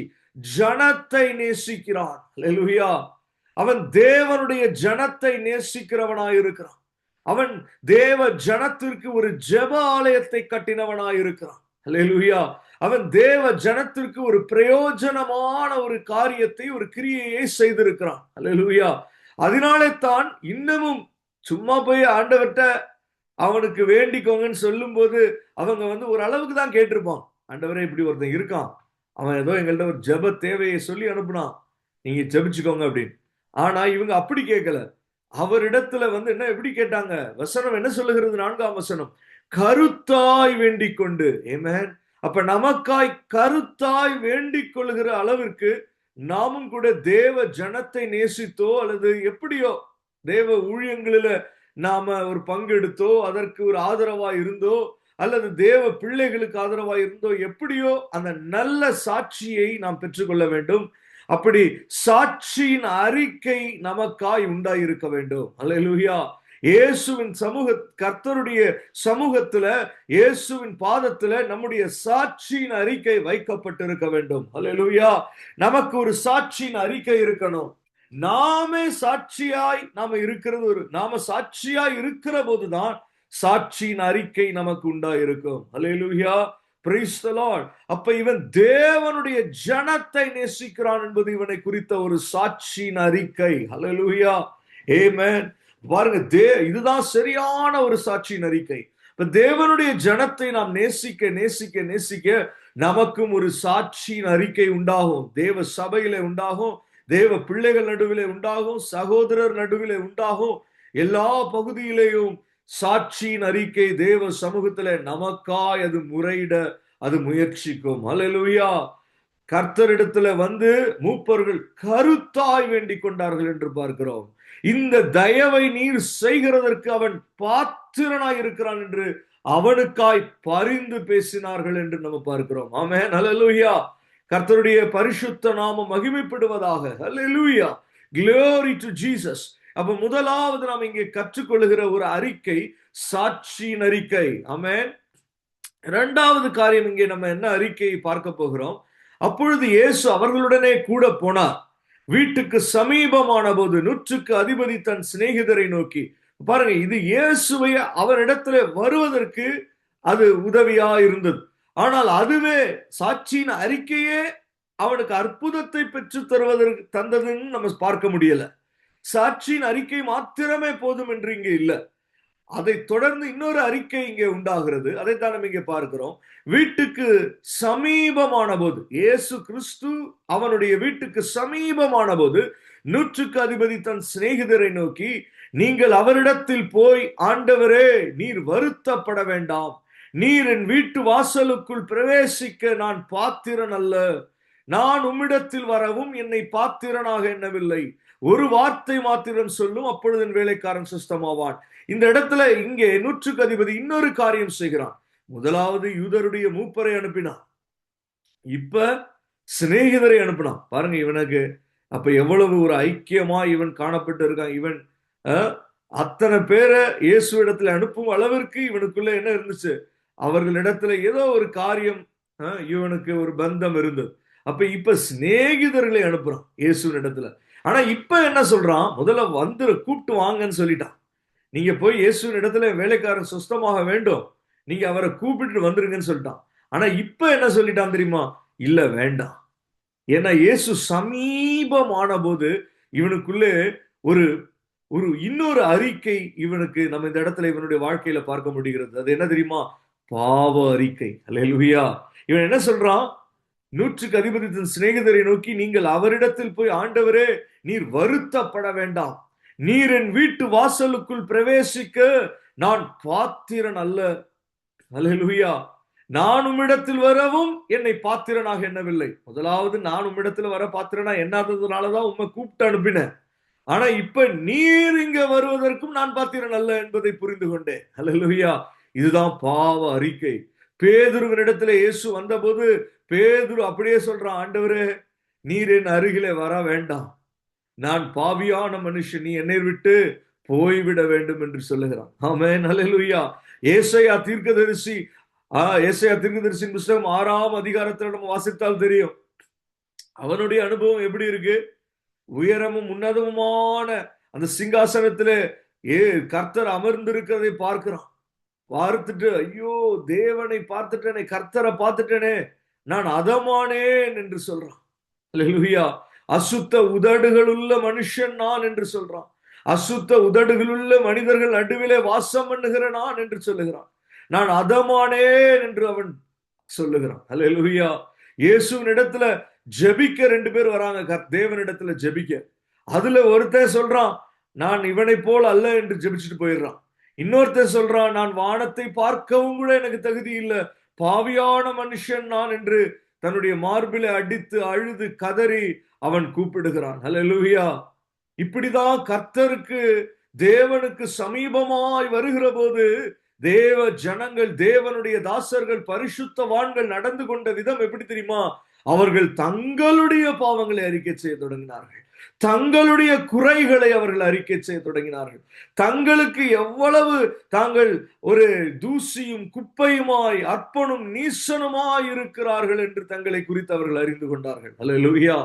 ஜனத்தை நேசிக்கிறான். ஹல்லேலூயா. அவன் தேவனுடைய ஜனத்தை நேசிக்கிறவனாயிருக்கிறான். அவன் தேவ ஜனத்திற்கு ஒரு ஜெப ஆலயத்தை கட்டினவனாயிருக்கிறான். ஹல்லேலூயா. அவன் தேவ ஜனத்திற்கு ஒரு பிரயோஜனமான ஒரு காரியத்தை, ஒரு கிரியையை செய்திருக்கிறான். ஹல்லேலூயா. அதனாலே தான் இன்னமும் சும்மா போய் ஆண்டவர்கிட்ட அவனுக்கு வேண்டிக்கோங்கன்னு சொல்லும் போது அவங்க ஒரு அளவுக்கு தான் கேட்டிருப்பான். ஆண்டவரே, இப்படி ஒருத்தன் இருக்கான், அவன் ஏதோ எங்கள்கிட்ட ஒரு ஜெப தேவையை சொல்லி அனுப்புனான், நீங்க ஜெபிச்சுக்கோங்க அப்படின்னு. ஆனா இவங்க அப்படி கேட்கல. அவரிடத்துல என்ன எப்படி கேட்டாங்க? வசனம் என்ன சொல்லுகிறது? 4ஆம் வசனம், கருத்தாய் வேண்டிக் கொண்டு. ஆமென். அப்ப நமக்காய் கருத்தாய் வேண்டிக் கொள்ளுகிற அளவிற்கு நாமும் கூட தேவ ஜனத்தை நேசித்தோ அல்லது எப்படியோ தேவ ஊழியங்களில நாம ஒரு பங்கெடுத்தோ, அதற்கு ஒரு ஆதரவா இருந்தோ, அல்லது தேவ பிள்ளைகளுக்கு ஆதரவா இருந்தோ, எப்படியோ அந்த நல்ல சாட்சியை நாம் பெற்றுக்கொள்ள வேண்டும். அப்படி சாட்சியின் அறிக்கை நமக்காய் உண்டாயிருக்க வேண்டும். அல்லேலூயா. இயேசுவின் கர்த்தருடைய சமூகத்துல, இயேசுவின் பாதத்துல நம்முடைய சாட்சியின் அறிக்கை வைக்கப்பட்டிருக்க வேண்டும். அல்லேலூயா. நமக்கு ஒரு சாட்சியின் அறிக்கை இருக்கணும். நாம சாட்சியாய் இருக்கிற போதுதான் சாட்சியின் அறிக்கை நமக்கு உண்டாயிருக்கும். அல்லேலூயா. Praise the Lord. அப்ப இவன் தேவனுடைய ஜனத்தை நேசிக்கிறான் என்பது இவனை குறித்த ஒரு சாட்சியின் அறிக்கை. ஹல்லேலூயா, ஆமென். பாருங்க, இதுதான் சரியான ஒரு சாட்சியின் அறிக்கை. இப்ப தேவனுடைய ஜனத்தை நாம் நேசிக்க நேசிக்க நேசிக்க நமக்கும் ஒரு சாட்சியின் அறிக்கை உண்டாகும். தேவ சபையிலே உண்டாகும், தேவ பிள்ளைகள் நடுவிலே உண்டாகும், சகோதரர் நடுவிலே உண்டாகும். எல்லா பகுதியிலேயும் சாட்சியின் அறிக்கை தேவ சமூகத்திலே நமக்காய் அது முறையிட அது முயற்சிக்கும். ஹல்லேலூயா. கர்த்தரிடத்துல வந்து மூப்பர்கள் கருத்தாய் வேண்டிக் கொண்டார்கள் என்று பார்க்கிறோம். இந்த தயவை நீர் செய்கிறதற்கு அவன் பாத்திரனாய் இருக்கிறான் என்று அவனுக்காய் பரிந்து பேசினார்கள் என்று நம்ம பார்க்கிறோம். ஆமென், ஹல்லேலூயா. கர்த்தருடைய பரிசுத்த நாமம் மகிமைப்படுவதாக. ஹல்லேலூயா, glory to Jesus. அப்ப முதலாவது நாம் இங்கே கற்றுக்கொள்ளுகிற ஒரு அறிக்கை சாட்சியின் அறிக்கை. ஆமென். இரண்டாவது காரியம், இங்கே நம்ம என்ன அறிக்கையை பார்க்க போகிறோம்? அப்பொழுது இயேசு அவர்களுடனே கூட போனார். வீட்டுக்கு சமீபமான போது நூற்றுக்கு அதிபதி தன் சிநேகிதரை நோக்கி, பாருங்க, இது இயேசுவை அவரிடத்துல வருவதற்கு அது உதவியா இருந்தது. ஆனால் அதுவே சாட்சியின் அறிக்கையே அவனுக்கு அற்புதத்தை பெற்று தருவதற்கு தந்ததுன்னு நம்ம பார்க்க முடியல. சாட்சியின் அறிக்கை மாத்திரமே போதும் என்று இங்கே இல்லை. அதை தொடர்ந்து இன்னொரு அறிக்கை இங்கே உண்டாகிறது. அதைத்தான் நம்ம இங்கே பார்க்கிறோம். வீட்டுக்கு சமீபமான போது, இயேசு கிறிஸ்து அவனுடைய வீட்டுக்கு சமீபமான போது நூற்றுக்கு அதிபதி தன் சிநேகிதரை நோக்கி, நீங்கள் அவரிடத்தில் போய், ஆண்டவரே, நீர் வருத்தப்பட வேண்டாம், நீர் என் வீட்டு வாசலுக்குள் பிரவேசிக்க நான் பாத்திரன் அல்ல, நான் உம்மிடத்தில் வரவும் என்னை பாத்திரனாக எண்ணவில்லை, ஒரு வார்த்தை மாத்திரம் சொல்லும், அப்பொழுது என் வேலைக்காரன் சுஸ்தமாவான். இந்த இடத்துல இங்கே நூற்றுக்கு அதிபதி இன்னொரு காரியம் செய்கிறான். முதலாவது யூதருடைய மூப்பரை அனுப்பினான், இப்ப சிநேகிதரை அனுப்பினான். பாருங்க, இவனுக்கு அப்ப எவ்வளவு ஒரு ஐக்கியமா இவன் காணப்பட்டு இருக்கான். இவன் அத்தனை பேரை இயேசு இடத்துல அனுப்பும் அளவிற்கு இவனுக்குள்ள என்ன இருந்துச்சு? அவர்களிடத்துல ஏதோ ஒரு காரியம், இவனுக்கு ஒரு பந்தம் இருந்தது. அப்ப இப்ப சிநேகிதர்களை அனுப்புறான் இயேசுவின் இடத்துல. ஆனா இப்ப என்ன சொல்றான்? முதல்ல வந்து கூப்பிட்டு வாங்கன்னு சொல்லிட்டான். நீங்க போய் இயேசுவின் இடத்துல வேலைக்காரன் சுஸ்தமாக வேண்டும், நீங்க அவரை கூப்பிட்டு வந்துருங்கன்னு சொல்லிட்டான். ஆனா இப்ப என்ன சொல்லிட்டான் தெரியுமா? இல்ல, வேண்டாம். ஏன்னா இயேசு சமீபமான போது இவனுக்குள்ளே ஒரு ஒரு இன்னொரு அறிக்கை இவனுக்கு நம்ம இந்த இடத்துல இவனுடைய வாழ்க்கையில பார்க்க முடிகிறது. அது என்ன தெரியுமா? பாவ அறிக்கை. அல்லேலூயா. இவன் என்ன சொல்றான்? நூற்றுக்கு அதிபதி தன் சிநேகிதரை நோக்கி, நீங்கள் அவரிடத்தில் போய், ஆண்டவரே, நீர் வருத்தப்பட வேண்டாம், நீர் என் வீட்டு வாசலுக்குள் பிரவேசிக்க நான் பாத்திரன் அல்ல. அல்லேலூயா. நான் உம்மிடத்தில் வரவும் என்னை பாத்திரனாக எண்ணவில்லை. முதலாவது நான் உம்மிடத்தில் வர பாத்திரனா எண்ணாததுனாலதான் உம்மை கூப்பிட்டு அனுப்பினேன். ஆனா இப்ப நீர் இங்க வருவதற்கும் நான் பாத்திரன் அல்ல என்பதை புரிந்து கொண்டேன். அல்லேலூயா. இதுதான் பாவ அறிக்கை. பேதுருவினிடத்துல இயேசு வந்தபோது பேதுரு அப்படியே சொல்றான், ஆண்டவரே, நீர் என் அருகிலே வர வேண்டாம், நான் பாவியான மனுஷன், நீ என்னை விட்டு போய்விட வேண்டும் என்று சொல்லுகிறான். ஆமென், அல்லேலூயா. ஏசாயா தீர்க்கதரிசியின் புத்தகம் 6ஆம் அதிகாரத்துல நம்ம வாசித்தால் தெரியும், அவனுடைய அனுபவம் எப்படி இருக்கு? உயரமும் உன்னதமுமான அந்த சிங்காசனத்திலே கர்த்தர் அமர்ந்திருக்கிறதை பார்க்கிறான். பார்த்துட்டு, ஐயோ, தேவனை பார்த்துட்டேனே, கர்த்தரை பார்த்துட்டேனே, நான் அதமானேன் என்று சொல்றான். அல்லேலூயா. அசுத்த உதடுகளுள்ள மனுஷன் நான் என்று சொல்றான். அசுத்த உதடுகளுள்ள மனிதர்கள் நடுவிலே வாசம் பண்ணுகிற நான் என்று சொல்லுகிறான். நான் அதமானேன் என்று அவன் சொல்லுகிறான். அல்லேலூயா. இயேசுவின் இடத்துல ஜெபிக்க 2 பேர் வராங்க, தேவனிடத்துல ஜெபிக்க. அதுல ஒருத்தன் சொல்றான், நான் இவனை போல் அல்ல என்று ஜெபிச்சுட்டு போயிடுறான். இன்னொருத்தன் சொல்றான், நான் வானத்தை பார்க்கவும் கூட எனக்கு தகுதி இல்லை, பாவியான மனுஷன் நான் என்று தன்னுடைய மார்பிலை அடித்து அழுது கதறி அவன் கூப்பிடுகிறான். அல்லேலூயா. இப்படிதான் கர்த்தருக்கு, தேவனுக்கு சமீபமாய் வருகிற போது தேவ ஜனங்கள், தேவனுடைய தாசர்கள், பரிசுத்தவான்கள் நடந்து கொண்ட விதம் எப்படி தெரியுமா? அவர்கள் தங்களுடைய பாவங்களை அறிக்கை செய்ய தொடங்கினார்கள், தங்களுடைய குறைகளை அவர்கள் அறிக்கை செய்ய தொடங்கினார்கள், தங்களுக்கு எவ்வளவு தாங்கள் ஒரு தூசியும் குப்பையுமாய் அற்பனும் நீசனுமாய் இருக்கிறார்கள் என்று தங்களை குறித்து அவர்கள் அறிந்து கொண்டார்கள். அல்லேலூயா.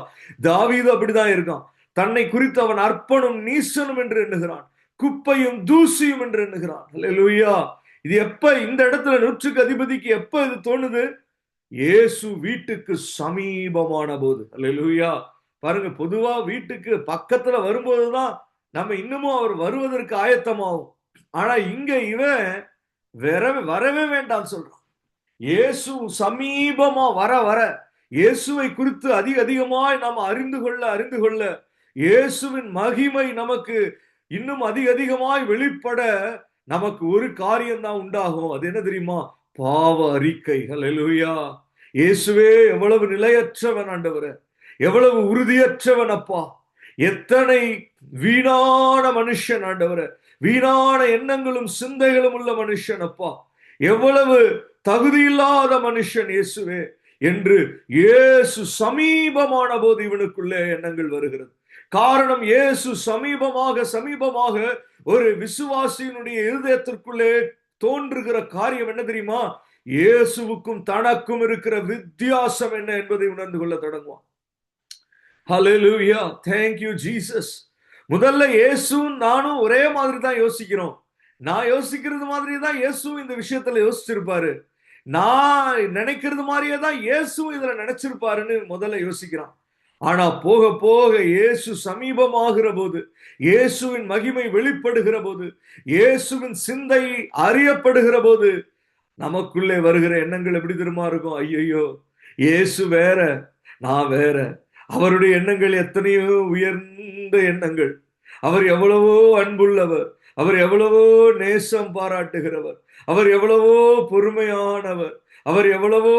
தாவீது அப்படிதான் இருக்கான். தன்னை குறித்து அவன் அற்பனும் நீசனும் என்று எண்ணுகிறான், குப்பையும் தூசியும் என்று எண்ணுகிறான். அல்லேலூயா. இது எப்ப இந்த இடத்துல நூற்றுக்கு அதிபதிக்கு எப்ப இது தோணுது? இயேசு வீட்டுக்கு சமீபமான போது. அல்லேலூயா. பாருங்க, பொதுவா வீட்டுக்கு பக்கத்துல வரும்போதுதான் நம்ம இன்னமும் அவர் வருவதற்கு ஆயத்தமாகும். ஆனா இங்க இவன் வரவே வேண்டாம் சொல்றான். இயேசு சமீபமா வர வர இயேசுவை குறித்து அதிகமாய் நாம் அறிந்து கொள்ள இயேசுவின் மகிமை நமக்கு இன்னும் அதிகமாய் வெளிப்பட நமக்கு ஒரு காரியம் தான் உண்டாகும். அது என்ன தெரியுமா? பாவ அறிக்கை. ஹல்லேலூயா. இயேசுவே எவ்வளவு நிலையற்றவன் ஆண்டவரே, எவ்வளவு உறுதியற்றவன் அப்பா, எத்தனை வீணான மனுஷன் ஆண்டவரே, வீணான எண்ணங்களும் சிந்தைகளும் உள்ள மனுஷன் அப்பா, எவ்வளவு தகுதியில்லாத மனுஷன் இயேசுவே என்று இயேசு சமீபமான போது இவனுக்குள்ளே எண்ணங்கள் வருகிறது. காரணம், இயேசு சமீபமாக ஒரு விசுவாசியினுடைய இருதயத்திற்குள்ளே தோன்றுகிற காரியம் என்ன தெரியுமா? இயேசுவுக்கும் தனக்கும் இருக்கிற வித்தியாசம் என்ன என்பதை உணர்ந்து கொள்ள தொடங்குவான். ஹல்லேலூயா. Thank you Jesus. முதல்ல இயேசுவும் நானும் ஒரே மாதிரி தான் யோசிக்கிறோம். நான் யோசிக்கிறது மாதிரி தான் இயேசுவும் இந்த விஷயத்துல யோசிச்சிருப்பாரு. நான் நினைக்கிறது மாதிரியே தான் இயேசுவும் இதுல நினைச்சிருப்பாருன்னு முதல்ல யோசிக்கிறான். ஆனா போக போக இயேசு சமீபமாகிற போது, இயேசுவின் மகிமை வெளிப்படுகிற போது, இயேசுவின் சிந்தை அறியப்படுகிற போது நமக்குள்ளே வருகிற எண்ணங்கள் எப்படி தெரியுமா இருக்கும்? ஐயோ, இயேசு வேற, நான் வேற. அவருடைய எண்ணங்கள் எத்தனையோ உயர்ந்த எண்ணங்கள். அவர் எவ்வளவோ அன்புள்ளவர், அவர் எவ்வளவோ நேசம் பாராட்டுகிறவர், அவர் எவ்வளவோ பொறுமையானவர், அவர் எவ்வளவோ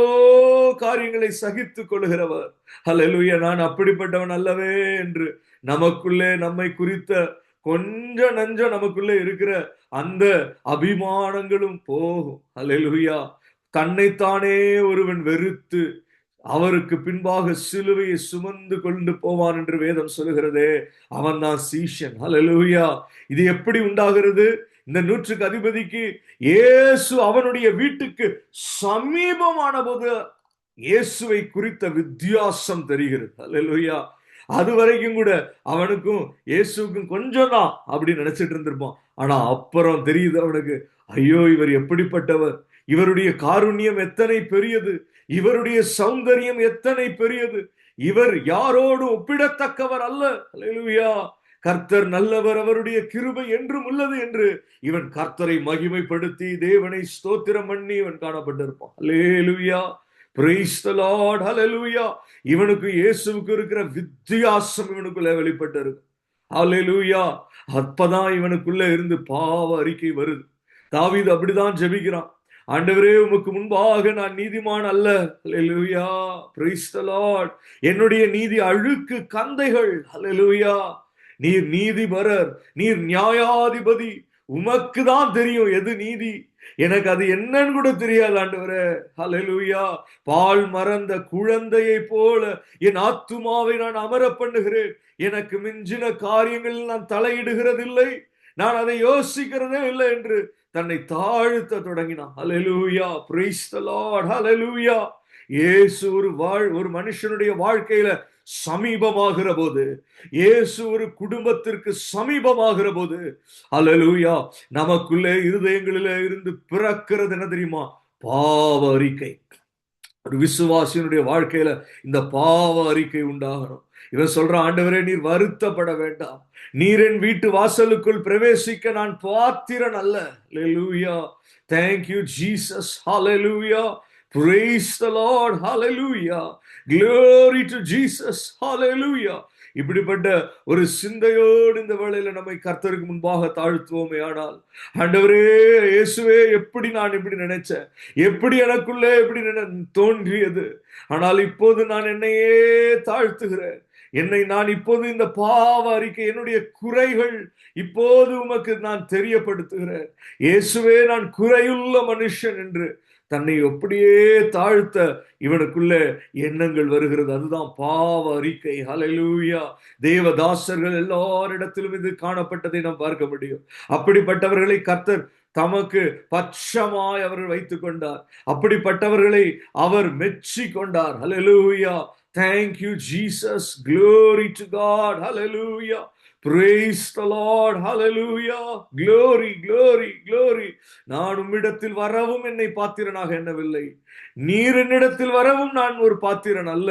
காரியங்களை சகித்துக் கொள்கிறவர். ஹல்லேலூயா. நான் அப்படிப்பட்டவன் அல்லவே என்று நமக்குள்ளே நம்மை குறித்த கொஞ்சம் நஞ்சம் நமக்குள்ளே இருக்கிற அந்த அபிமானங்களும் போகும். ஹல்லேலூயா. தன்னைத்தானே ஒருவன் வெறுத்து அவருக்கு பின்பாக சிலுவையை சுமந்து கொண்டு போவான் என்று வேதம் சொல்லுகிறதே, அவன் தான் சீஷன். ஹல்லேலூயா. இது எப்படி உண்டாகிறது? இந்த நூற்றுக்கு அதிபதிக்கு இயேசு அவனுடைய வீட்டுக்கு சமீபமான போது இயேசுவை குறித்த வித்தியாசம் தெரிகிறது. ஹல்லேலூயா. அது வரைக்கும் கூட அவனுக்கும் இயேசுக்கும் கொஞ்சம் தான் அப்படி நினைச்சிட்டு இருந்திருப்பான். ஆனா அப்புறம் தெரியுது அவனுக்கு, ஐயோ, இவர் எப்படிப்பட்டவர், இவருடைய காருண்யம் எத்தனை பெரியது, இவருடைய சௌந்தரியம் எத்தனை பெரியது, இவர் யாரோடு ஒப்பிடத்தக்கவர் அல்ல. ஹல்லேலூயா. கர்த்தர் நல்லவர், அவருடைய கிருபை என்றும் உள்ளது என்று இவன் கர்த்தரை மகிமைப்படுத்தி தேவனை ஸ்தோத்திரம் பண்ணி இவன் காணப்பட்டிருப்பான். ஹல்லேலூயா. Praise the Lord. Hallelujah. இவனுக்கு இயேசுவுக்கு இருக்கிற வித்தியாசம் இவனுக்குள்ள வெளிப்பட்டு இருக்கு. ஹல்லேலூயா. அப்பதான் இவனுக்குள்ள இருந்து பாவ அறிக்கை வருது. தாவீது அப்படிதான் ஜெபிக்கிறான். ஆண்டவரே, உமக்கு முன்பாக நான் நீதிமான் அல்ல. ஹல்லேலூயா. Praise the Lord. என்னுடைய நீதி அழுக்கு கந்தைகள். ஹல்லேலூயா. நீர் நீதிபரர், நீர் நியாயாதிபதி, உமக்கு தான் தெரியும் எது நீதி, எனக்கு அது என்னன்னு கூட தெரியாது ஆண்டவரே. ஹல்லேலூயா. பால் மறந்த குழந்தையை போல என் ஆத்துமாவை நான் அமர பண்ணுகிறேன். எனக்கு மிஞ்சின காரியங்களில் நான் தலையிடுகிறதில்லை, நான் அதை யோசிக்கிறதே இல்லை என்று தன்னை தாழ்த்த தொடங்கினான். Hallelujah. Praise the Lord. Hallelujah. இயேசு ஒரு மனுஷனுடைய வாழ்க்கையில சமீபமாகிற போது, இயேசு ஒரு குடும்பத்திற்கு சமீபமாகிற போது, ஹல்லேலூயா, நமக்குள்ளே இருதயங்களிலே இருந்து பிறக்கிறது என்ன தெரியுமா? பாவ அறிக்கை. ஒரு விசுவாசியினுடைய வாழ்க்கையில இந்த பாவ அறிக்கை உண்டாகணும். இவன் சொல்ற, ஆண்டவரே, நீர் வருத்தப்பட வேண்டாம், நீர் என் வீட்டு வாசலுக்குள் பிரவேசிக்க நான் பாத்திரன் அல்ல. ஹல்லேலூயா. Thank you Jesus. Hallelujah. Praise the Lord. Hallelujah. Glory to Jesus. Hallelujah. இப்படிப்பட்ட ஒரு சிந்தையோடு இந்த வேளையில நம்மை கர்த்தருக்கு முன்பாக தாழ்த்துவோமே. ஆனால் ஆண்டவரே, இயேசுவே, எப்படி நான் இப்படி நினைச்சேன், எப்படி எனக்குள்ளே எப்படி தோன்றியது, ஆனால் இப்போது நான் என்னையே தாழ்த்துகிறேன். நான் இப்போது இந்த பாவ அறிக்கை, என்னுடைய குறைகள் இப்போது உமக்கு நான் தெரியப்படுத்துகிறேன். இயேசுவே, நான் குறையுள்ள மனுஷன் என்று தன்னை அப்படியே தாழ்த்த இவனுக்குள்ள எண்ணங்கள் வருகிறது. அதுதான் பாவ அறிக்கை. ஹல்லேலூயா. தேவதாசர்கள் எல்லாரிடத்திலும் இது காணப்பட்டதை நாம் பார்க்க முடியும். அப்படிப்பட்டவர்களை கர்த்தர் தமக்கு பட்சமாய் அவர் வைத்துக் கொண்டார். அப்படிப்பட்டவர்களை அவர் மெச்சி கொண்டார். ஹல்லேலூயா. Thank you, Jesus. Glory to God. Hallelujah. Praise the Lord. Hallelujah. Glory, glory, glory. நான் உம்மிடத்தில் வரவும் என்னை பாத்திரனாக எண்ணவில்லை, நீர் என்னிடத்தில் வரவும் நான் ஒரு பாத்திரன் அல்ல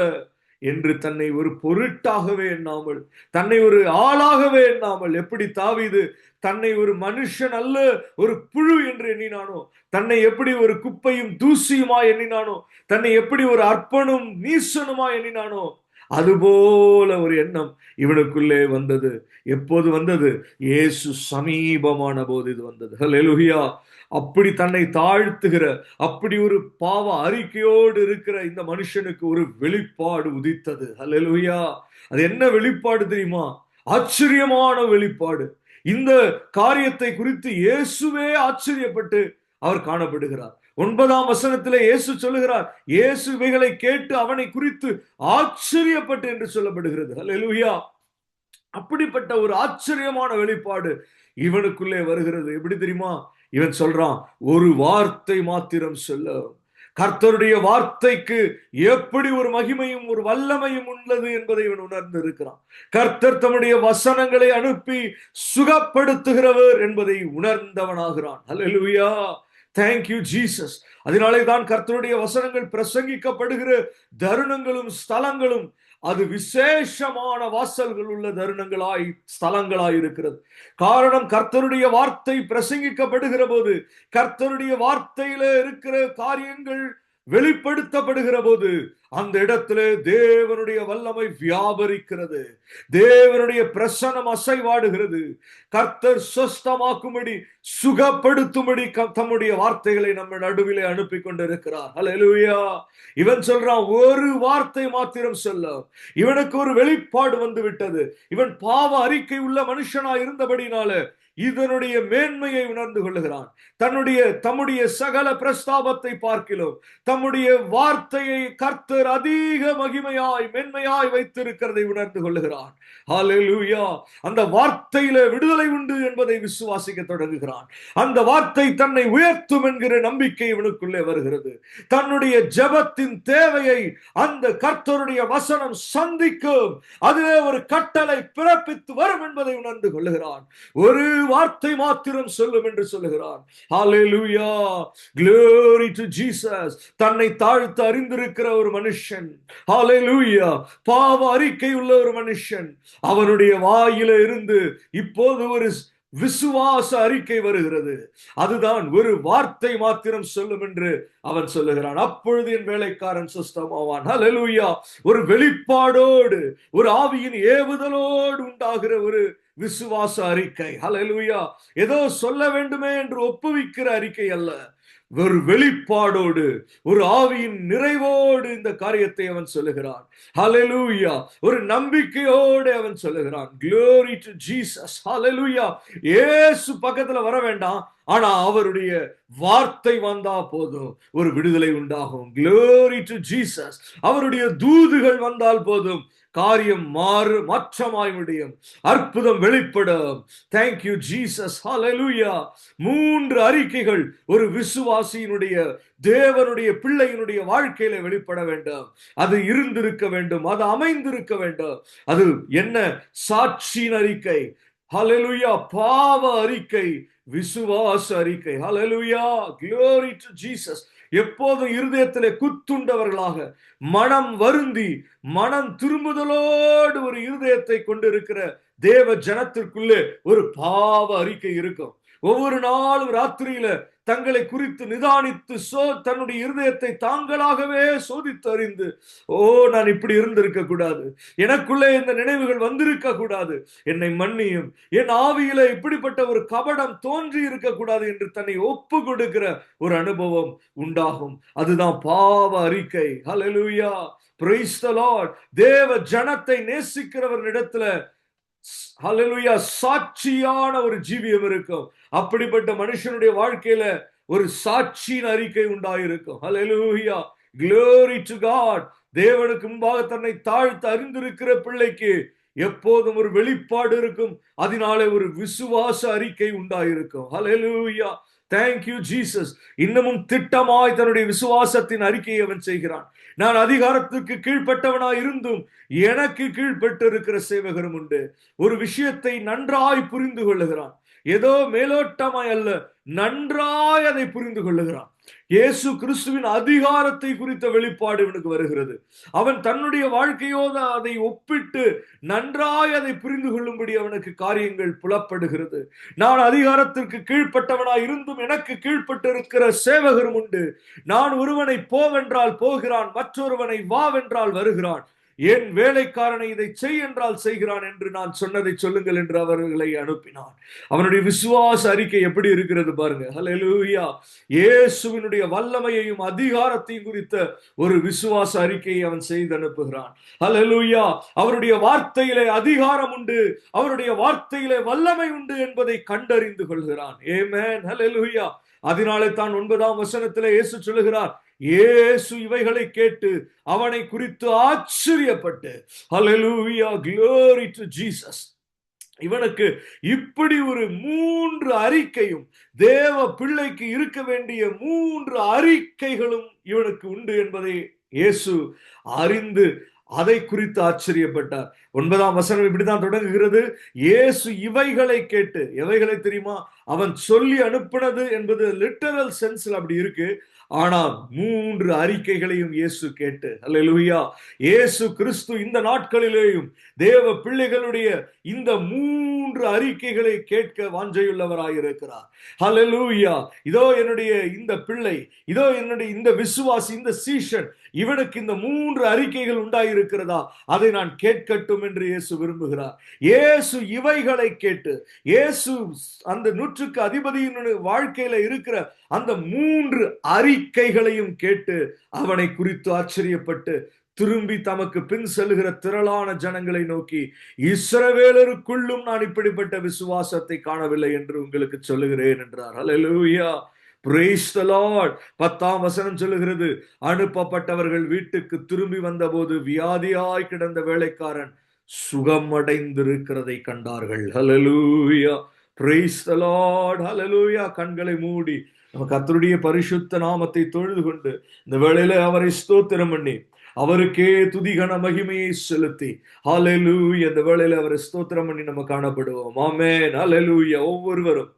என்று தன்னை ஒரு பொருட்டாகவே எண்ணாமல், தன்னை ஒரு ஆளாகவே எண்ணாமல், எப்படி தாவீது தன்னை ஒரு மனுஷன் அல்ல ஒரு புழு என்று எண்ணினானோ, தன்னை எப்படி ஒரு குப்பையும் தூசியுமா எண்ணினானோ, தன்னை எப்படி ஒரு அற்பனும் நீசனுமா எண்ணினானோ, அதுபோல ஒரு எண்ணம் இவனுக்குள்ளே வந்தது. எப்போது வந்தது? இயேசு சமீபமான போது இது வந்தது. ஹல்லேலூயா. அப்படி தன்னை தாழ்த்துகிற, அப்படி ஒரு பாவ அறிக்கையோடு இருக்கிற இந்த மனுஷனுக்கு ஒரு வெளிப்பாடு உதித்தது. ஹல்லேலூயா. அது என்ன வெளிப்பாடு தெரியுமா? ஆச்சரியமான வெளிப்பாடு. இந்த காரியத்தை குறித்து இயேசுவே ஆச்சரியப்பட்டு அவர் காணப்படுகிறார். 9ஆம் வசனத்திலே இயேசு சொல்லுகிறார், இயேசு இவைகளை கேட்டு அவனை குறித்து ஆச்சரியப்பட்டு என்று சொல்லப்படுகிறது. ஹல்லேலூயா. அப்படிப்பட்ட ஒரு ஆச்சரியமான வெளிப்பாடு இவனுக்குள்ளே வருகிறது. எப்படி தெரியுமா? இவன் சொல்றான், ஒரு வார்த்தை மாத்திரம் சொல்ல. கர்த்தருடைய வார்த்தைக்கு எப்படி ஒரு மகிமையும் ஒரு வல்லமையும் உள்ளது என்பதை இவன் உணர்ந்து இருக்கிறான். கர்த்தர் தம்முடைய வசனங்களை அனுப்பி சுகப்படுத்துகிறவர் என்பதை உணர்ந்தவனாகிறான். ஹல்லேலூயா. Thank you, Jesus. அதனாலே தான் கர்த்தருடைய வசனங்கள் பிரசங்கிக்கப்படுகிற தருணங்களும் ஸ்தலங்களும் அது விசேஷமான வாசல்கள் உள்ள தருணங்களாய் ஸ்தலங்களாய் இருக்கிறது. காரணம், கர்த்தருடைய வார்த்தை பிரசங்கிக்கப்படுகிற போது, கர்த்தருடைய வார்த்தையில இருக்கிற காரியங்கள் வெளிப்படுத்தப்படுகிற போது அந்த இடத்திலே தேவனுடைய வல்லமை வியாபரிக்கிறது, தேவனுடைய பிரசன்னம் அசைவாடுகிறது. கர்த்தர் சொஸ்தமாக்கும்படி, சுகப்படுத்தும்படி தம்முடைய வார்த்தைகளை நம்ம நடுவிலே அனுப்பி கொண்டிருக்கிறார். ஹல்லேலூயா. இவன் சொல்றான், ஒரு வார்த்தை மாத்திரம் சொல்ல. இவனுக்கு ஒரு வெளிப்பாடு வந்து விட்டது. இவன் பாவ அறிக்கை உள்ள மனுஷனா இருந்தபடினால இதனுடைய மேன்மையை உணர்ந்து கொள்ளுகிறான். தம்முடைய சகல பிரஸ்தாபத்தை பார்க்கிலும் தம்முடைய வார்த்தையை கர்த்தர் அதிக மகிமையாய் மேன்மையாய் வைத்திருக்கிறதை உணர்ந்து கொள்ளுகிறான். ஹல்லேலூயா. அந்த வார்த்தையில விடுதலை உண்டு என்பதை விசுவாசிக்க தொடங்குகிறான். அந்த வார்த்தை தன்னை உயர்த்தும் என்கிற நம்பிக்கை இவனுக்குள்ளே வருகிறது. தன்னுடைய ஜெபத்தின் தேவையை அந்த கர்த்தருடைய வசனம் சந்திக்கும், அதிலே ஒரு கட்டளை பிறப்பித்து வரும் என்பதை உணர்ந்து கொள்ளுகிறான். ஒரு வார்த்தை மாத்திரம் சொல்லும் என்று சொல்லுகிறான். ஹல்லேலூயா. Glory to Jesus. தன்னை தாழ்த்த அறிந்திருக்கிற ஒரு மனுஷன், ஹல்லேலூயா, பாவ அறிக்கை உள்ள ஒரு மனுஷன், அவனுடைய வாயில இருந்து இப்போது ஒரு விசுவாச அறிக்கை வருகிறது. அதுதான் ஒரு வார்த்தை மாத்திரம் சொல்லும் என்று அவன் சொல்லுகிறான். அப்பொழுது என் வேலைக்காரன் சுஸ்தமாவான். ஹல்லேலூயா. ஒரு வெளிப்பாடோடு, ஒரு ஆவியின் ஏவுதலோடு உண்டாகிற ஒரு விசுவாச அறிக்கை. ஹல்லேலூயா. ஏதோ சொல்ல வேண்டுமே என்று ஒப்புவிக்கிற அறிக்கை அல்ல, ஒரு வெளிப்பாடோடு, ஒரு ஆவியின் நிறைவோடு இந்த காரியத்தை அவன் சொல்லுகிறான். ஹல்லேலூயா. ஒரு நம்பிக்கையோடு அவன் சொல்லுகிறான். Glory to Jesus. ஹல்லேலூயா. இயேசு பக்கத்துல வர வேண்டாம், ஆனா அவருடைய வார்த்தை வந்தா போதும், ஒரு விடுதலை உண்டாகும். Glory to Jesus. அவருடைய தூதுகள் வந்தால் போதும், காரியம் மாற்றமாய் முடியும், அற்புதம் வெளிப்படும். Thank you, Jesus. Hallelujah. 3 அறிக்கைகள் ஒரு விசுவாசியினுடைய, தேவனுடைய பிள்ளையினுடைய வாழ்க்கையில வெளிப்பட வேண்டும். அது இருந்திருக்க வேண்டும், அது அமைந்திருக்க வேண்டும். அது என்ன? சாட்சியின் அறிக்கை. ஹல்லேலூயா. பாவ அறிக்கை, விசுவாச அறிக்கை. ஹல்லேலூயா. Glory to Jesus. எப்போதும் இருதயத்திலே குத்துண்டவர்களாக, மனம் வருந்தி மனம் திரும்புதலோடு ஒரு இருதயத்தை கொண்டிருக்கிற தேவ ஜனத்திற்குள்ளே ஒரு பாவ அறிக்கை இருக்கும். ஒவ்வொரு நாளும் ராத்திரியில தங்களை குறித்து நிதானித்து தன்னுடைய இருதயத்தை தாங்களாகவே சோதித்து அறிந்து, ஓ, நான் இப்படி இருந்திருக்க கூடாது, எனக்குள்ளே இந்த நினைவுகள் வந்திருக்க கூடாது, என்னை மன்னியும், என் ஆவியில இப்படிப்பட்ட ஒரு கபடம் தோன்றி இருக்க கூடாது என்று தன்னை ஒப்பு கொடுக்கிற ஒரு அனுபவம் உண்டாகும். அதுதான் பாவ அறிக்கை. ஹல்லேலூயா. Praise the Lord. தேவ ஜனத்தை நேசிக்கிறவரிடத்துல ஹல்லேலூயா சாட்சியான ஒரு ஜீவியம் இருக்கும். அப்படிப்பட்ட மனுஷனுடைய வாழ்க்கையில ஒரு சாட்சியின் அறிக்கை உண்டாயிருக்கும். ஹல்லேலூயா. Glory to God. தேவனுக்கு முன்பாக தன்னை தாழ்த்து அறிந்திருக்கிற பிள்ளைக்கு எப்போதும் ஒரு வெளிப்பாடு இருக்கும். அதனாலே ஒரு விசுவாச அறிக்கை உண்டாயிருக்கும். ஹல்லேலூயா. Thank you Jesus. இன்னமும் திட்டமாய் தன்னுடைய விசுவாசத்தின் அறிக்கையை அவன் செய்கிறான். நான் அதிகாரத்துக்கு கீழ்ப்பட்டவனாய் இருந்தும் எனக்கு கீழ்ப்பட்டு இருக்கிற சேவகரும் உண்டு. ஒரு விஷயத்தை நன்றாய் புரிந்து கொள்ளுகிறான். ஏதோ மேலோட்டமாய் அல்ல, நன்றாய் அதை புரிந்து கொள்ளுகிறான். இயேசு கிறிஸ்துவின் அதிகாரத்தை குறித்த வெளிப்பாடு இவனுக்கு வருகிறது. அவன் தன்னுடைய வாழ்க்கையோடு அதை ஒப்பிட்டு நன்றாய் அதை புரிந்து கொள்ளும்படி அவனுக்கு காரியங்கள் புலப்படுகிறது. நான் அதிகாரத்திற்கு கீழ்ப்பட்டவனாய் இருந்தும் எனக்கு கீழ்ப்பட்டு இருக்கிற சேவகரும் உண்டு. நான் ஒருவனை போவென்றால் போகிறான், மற்றொருவனை வாவென்றால் வருகிறான். என் வேலைக்காரனை இதை செய் என்றால் செய்கிறான் என்று நான் சொன்னதை சொல்லுங்கள் என்று அவர்களை அனுப்பினான். அவனுடைய விசுவாச அறிக்கை எப்படி இருக்கிறது பாருங்க. ஹல்லேலூயா. இயேசுவினுடைய வல்லமையையும் அதிகாரத்தையும் குறித்த ஒரு விசுவாச அறிக்கையை அவன் செய்து அனுப்புகிறான். ஹல்லேலூயா. அவருடைய வார்த்தையிலே அதிகாரம் உண்டு, அவருடைய வார்த்தையிலே வல்லமை உண்டு என்பதை கண்டறிந்து கொள்கிறான். ஆமென். ஹல்லேலூயா. அதனாலே தான் 9ஆம் வசனத்திலே இயேசு சொல்லுகிறார், இயேசு இவைகளை கேட்டு அவனை குறித்து ஆச்சரியப்பட்டு, ஹல்லேலூயா, glory to Jesus. இவனுக்கு இப்படி ஒரு 3 அறிக்கையும், தேவ பிள்ளைக்கு இருக்க வேண்டிய 3 அறிக்கைகளும் இவனுக்கு உண்டு என்பதை இயேசு அறிந்து அதை குறித்து ஆச்சரியப்பட்டார். 9ஆம் வசனம் இப்படிதான் தொடங்குகிறது. இயேசு இவைகளை கேட்டு, எவைகளை தெரியுமா? அவன் சொல்லி அனுப்பினது என்பது லிட்டரல் சென்ஸ்ல அப்படி இருக்கு. ஆனால் 3 அறிக்கைகளையும் இயேசு கேட்டு, அல்லேலூயா. இயேசு கிறிஸ்து இந்த நாட்களிலேயும் தேவ பிள்ளைகளுடைய இந்த 3 அறிக்கைகளை கேட்க வாஞ்சையுள்ளவராயிருக்கிறார். அல்லேலூயா. இதோ என்னுடைய இந்த பிள்ளை, இதோ என்னுடைய இந்த விசுவாசி, இந்த சீஷன், இவனுக்கு இந்த 3 அறிக்கைகள் உண்டாயிருக்கிறதா, அதை நான் கேட்கட்டும் என்று இயேசு விரும்புகிறார். இயேசு இவைகளை கேட்டு, இயேசு அந்த 100க்கு அதிபதியின் வாழ்க்கையில இருக்கிற அந்த 3 அறிக்கைகளையும் கேட்டு அவனை குறித்து ஆச்சரியப்பட்டு திரும்பி தமக்கு பின் செல்லுகிற திரளான ஜனங்களை நோக்கி, இஸ்ரவேலருக்குள்ளும் நான் இப்படிப்பட்ட விசுவாசத்தை காணவில்லை என்று உங்களுக்கு சொல்லுகிறேன் என்றார். ஹல்லேலூயா. Praise the Lord. 10ஆம் வசனம் சொல்லுகிறது, அனுப்பப்பட்டவர்கள் வீட்டுக்கு திரும்பி வந்தபோது வியாதியாய் கிடந்த வேலைக்காரன் சுகமடைந்திருக்கிறதை கண்டார்கள். ஹல்லேலூயா. Praise the Lord. ஹல்லேலூயா. கண்களை மூடி நம்ம கர்த்தருடைய பரிசுத்த நாமத்தை தொழுது கொண்டு இந்த வேளையில அவரை ஸ்தோத்திரம் பண்ணி அவருக்கே துதிகன மகிமையை செலுத்தி, ஹல்லேலூயா, இந்த வேளையில அவரை ஸ்தோத்திரம் பண்ணி நம்ம காணப்படுவோம். ஆமென். ஹல்லேலூயா. ஒவ்வொருவரும்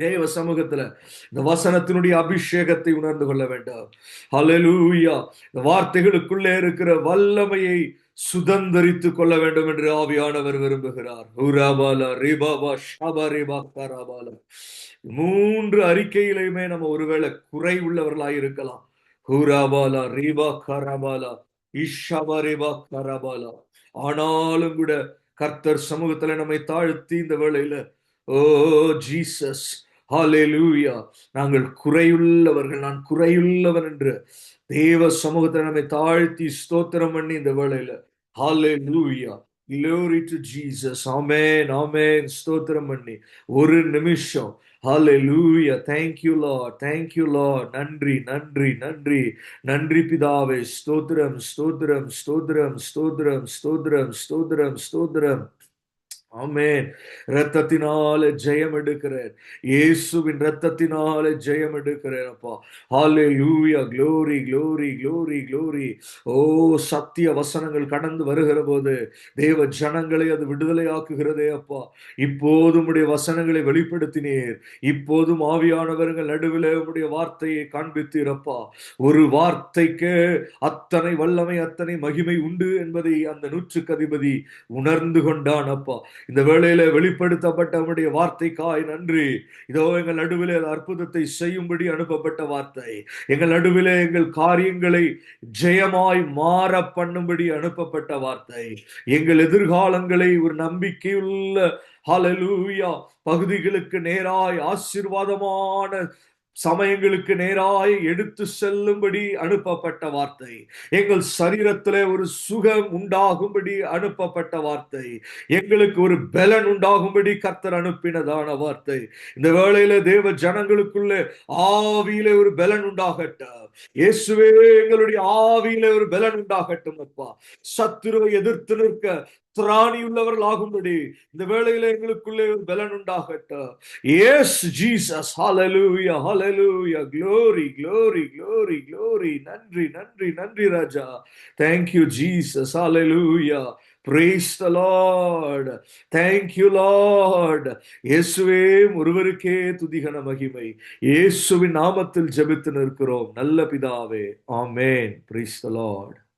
தேவ சமூகத்துல இந்த வசனத்தினுடைய அபிஷேகத்தை உணர்ந்து கொள்ள வேண்டும். ஹல்லேலூயா. இந்த வார்த்தைகளுக்குள்ளே இருக்கிற வல்லமையை சுதந்தரித்துக் கொள்ள வேண்டும் என்று ஆவியானவர் விரும்புகிறார். உராபாலா ரிபாபா ஷபரிபா கராபாலா. 3 அறிக்கையிலுமே நம்ம ஒருவேளை குறை உள்ளவர்களாய் இருக்கலாம். ஹூராபாலா ரிபா கராபாலா இஷபரிபா கராபாலா. ஆனாலும் கூட கர்த்தர் சமூகத்துல நம்மை தாழ்த்தி இந்த வேளையில, ஓ ஜீசஸ், ஹல்லேலூயா, நாங்கள் குறையுள்ளவர்கள், நான் குறையுள்ளவன் என்று தேவ சமூகத்தை நம்மை தாழ்த்தி ஸ்தோத்திரம் பண்ணி இந்த வேளையில, ஹல்லேலூயா, glory to Jesus. ஆமென், ஆமென். ஸ்தோத்திரம் பண்ணி ஒரு நிமிஷம், ஹல்லேலூயா, thank you Lord, thank you Lord. நன்றி, நன்றி, நன்றி, நன்றி பிதாவே. ஸ்தோத்திரம், ஸ்தோத்திரம், ஸ்தோத்திரம், ஸ்தோத்திரம், ஸ்தோத்திரம், ஸ்தோத்திரம், ஸ்தோத்திரம். ஆமென். இரத்தத்தினால ஜெயம் எடுக்கிறேன், இயேசுவின் இரத்தத்தினால ஜெயம் எடுக்கிறேன் அப்பா. ஹல்லேலூயா. glory, glory, glory, glory. ஓ, சத்திய வசனங்கள் கடந்து வருகிற போது தேவ ஜனங்களை அது விடுதலையாக்குகிறதே அப்பா. இப்போதும் உம்முடைய வசனங்களை வெளிப்படுத்தினீர், இப்போதும் ஆவியானவர்கள் நடுவில் உம்முடைய வார்த்தையை காண்பித்தீரப்பா. ஒரு வார்த்தைக்கு அத்தனை வல்லமை, அத்தனை மகிமை உண்டு என்பதை அந்த 100க்கு அதிபதி உணர்ந்து கொண்டான் அப்பா. இந்த வேளையில வெளிப்படுத்தப்பட்ட உம்முடைய வார்த்தைக்காய் நன்றி. இதோ எங்கள் நடுவிலே அற்புதத்தை செய்யும்படி அனுப்பப்பட்ட வார்த்தை, எங்கள் நடுவிலே எங்கள் காரியங்களை ஜெயமாய் மாற பண்ணும்படி அனுப்பப்பட்ட வார்த்தை, எங்கள் எதிர்காலங்களை ஒரு நம்பிக்கையுள்ள, ஹல்லேலூயா, பகுதிகளுக்கு நேராய் ஆசீர்வாதமான சமயங்களுக்கு நேராய் எடுத்து செல்லும்படி அனுப்பப்பட்ட வார்த்தை, எங்கள் சரீரத்திலே ஒரு சுகம் உண்டாகும்படி அனுப்பப்பட்ட வார்த்தை, எங்களுக்கு ஒரு பலன் உண்டாகும்படி கர்த்தர் அனுப்பினதான வார்த்தை. இந்த வேளையில தேவ ஜனங்களுக்குள்ளே ஆவியிலே ஒரு பலன் உண்டாகட்டும். இயேசுவே, எங்களுடைய ஆவியிலே ஒரு பலன் உண்டாகட்டும் அப்பா. சத்துருவை எதிர்த்து நிற்க திராணி உள்ளவர்களாகும்படி இந்த வேளையில எங்களுக்குள்ளே ஒரு பலன் உண்டாகட்டும். Yes, Jesus. Hallelujah, hallelujah. Glory, glory, glory, glory. நன்றி, நன்றி, நன்றி ராஜா. Thank you, Jesus. Hallelujah. Praise the Lord. Thank you, Lord. இயேசுவே ஒருவருக்கே துதிகன மகிமை. இயேசுவின் நாமத்தில் ஜெபித்து நிற்கிறோம் நல்ல பிதாவே. ஆமென். Praise the Lord.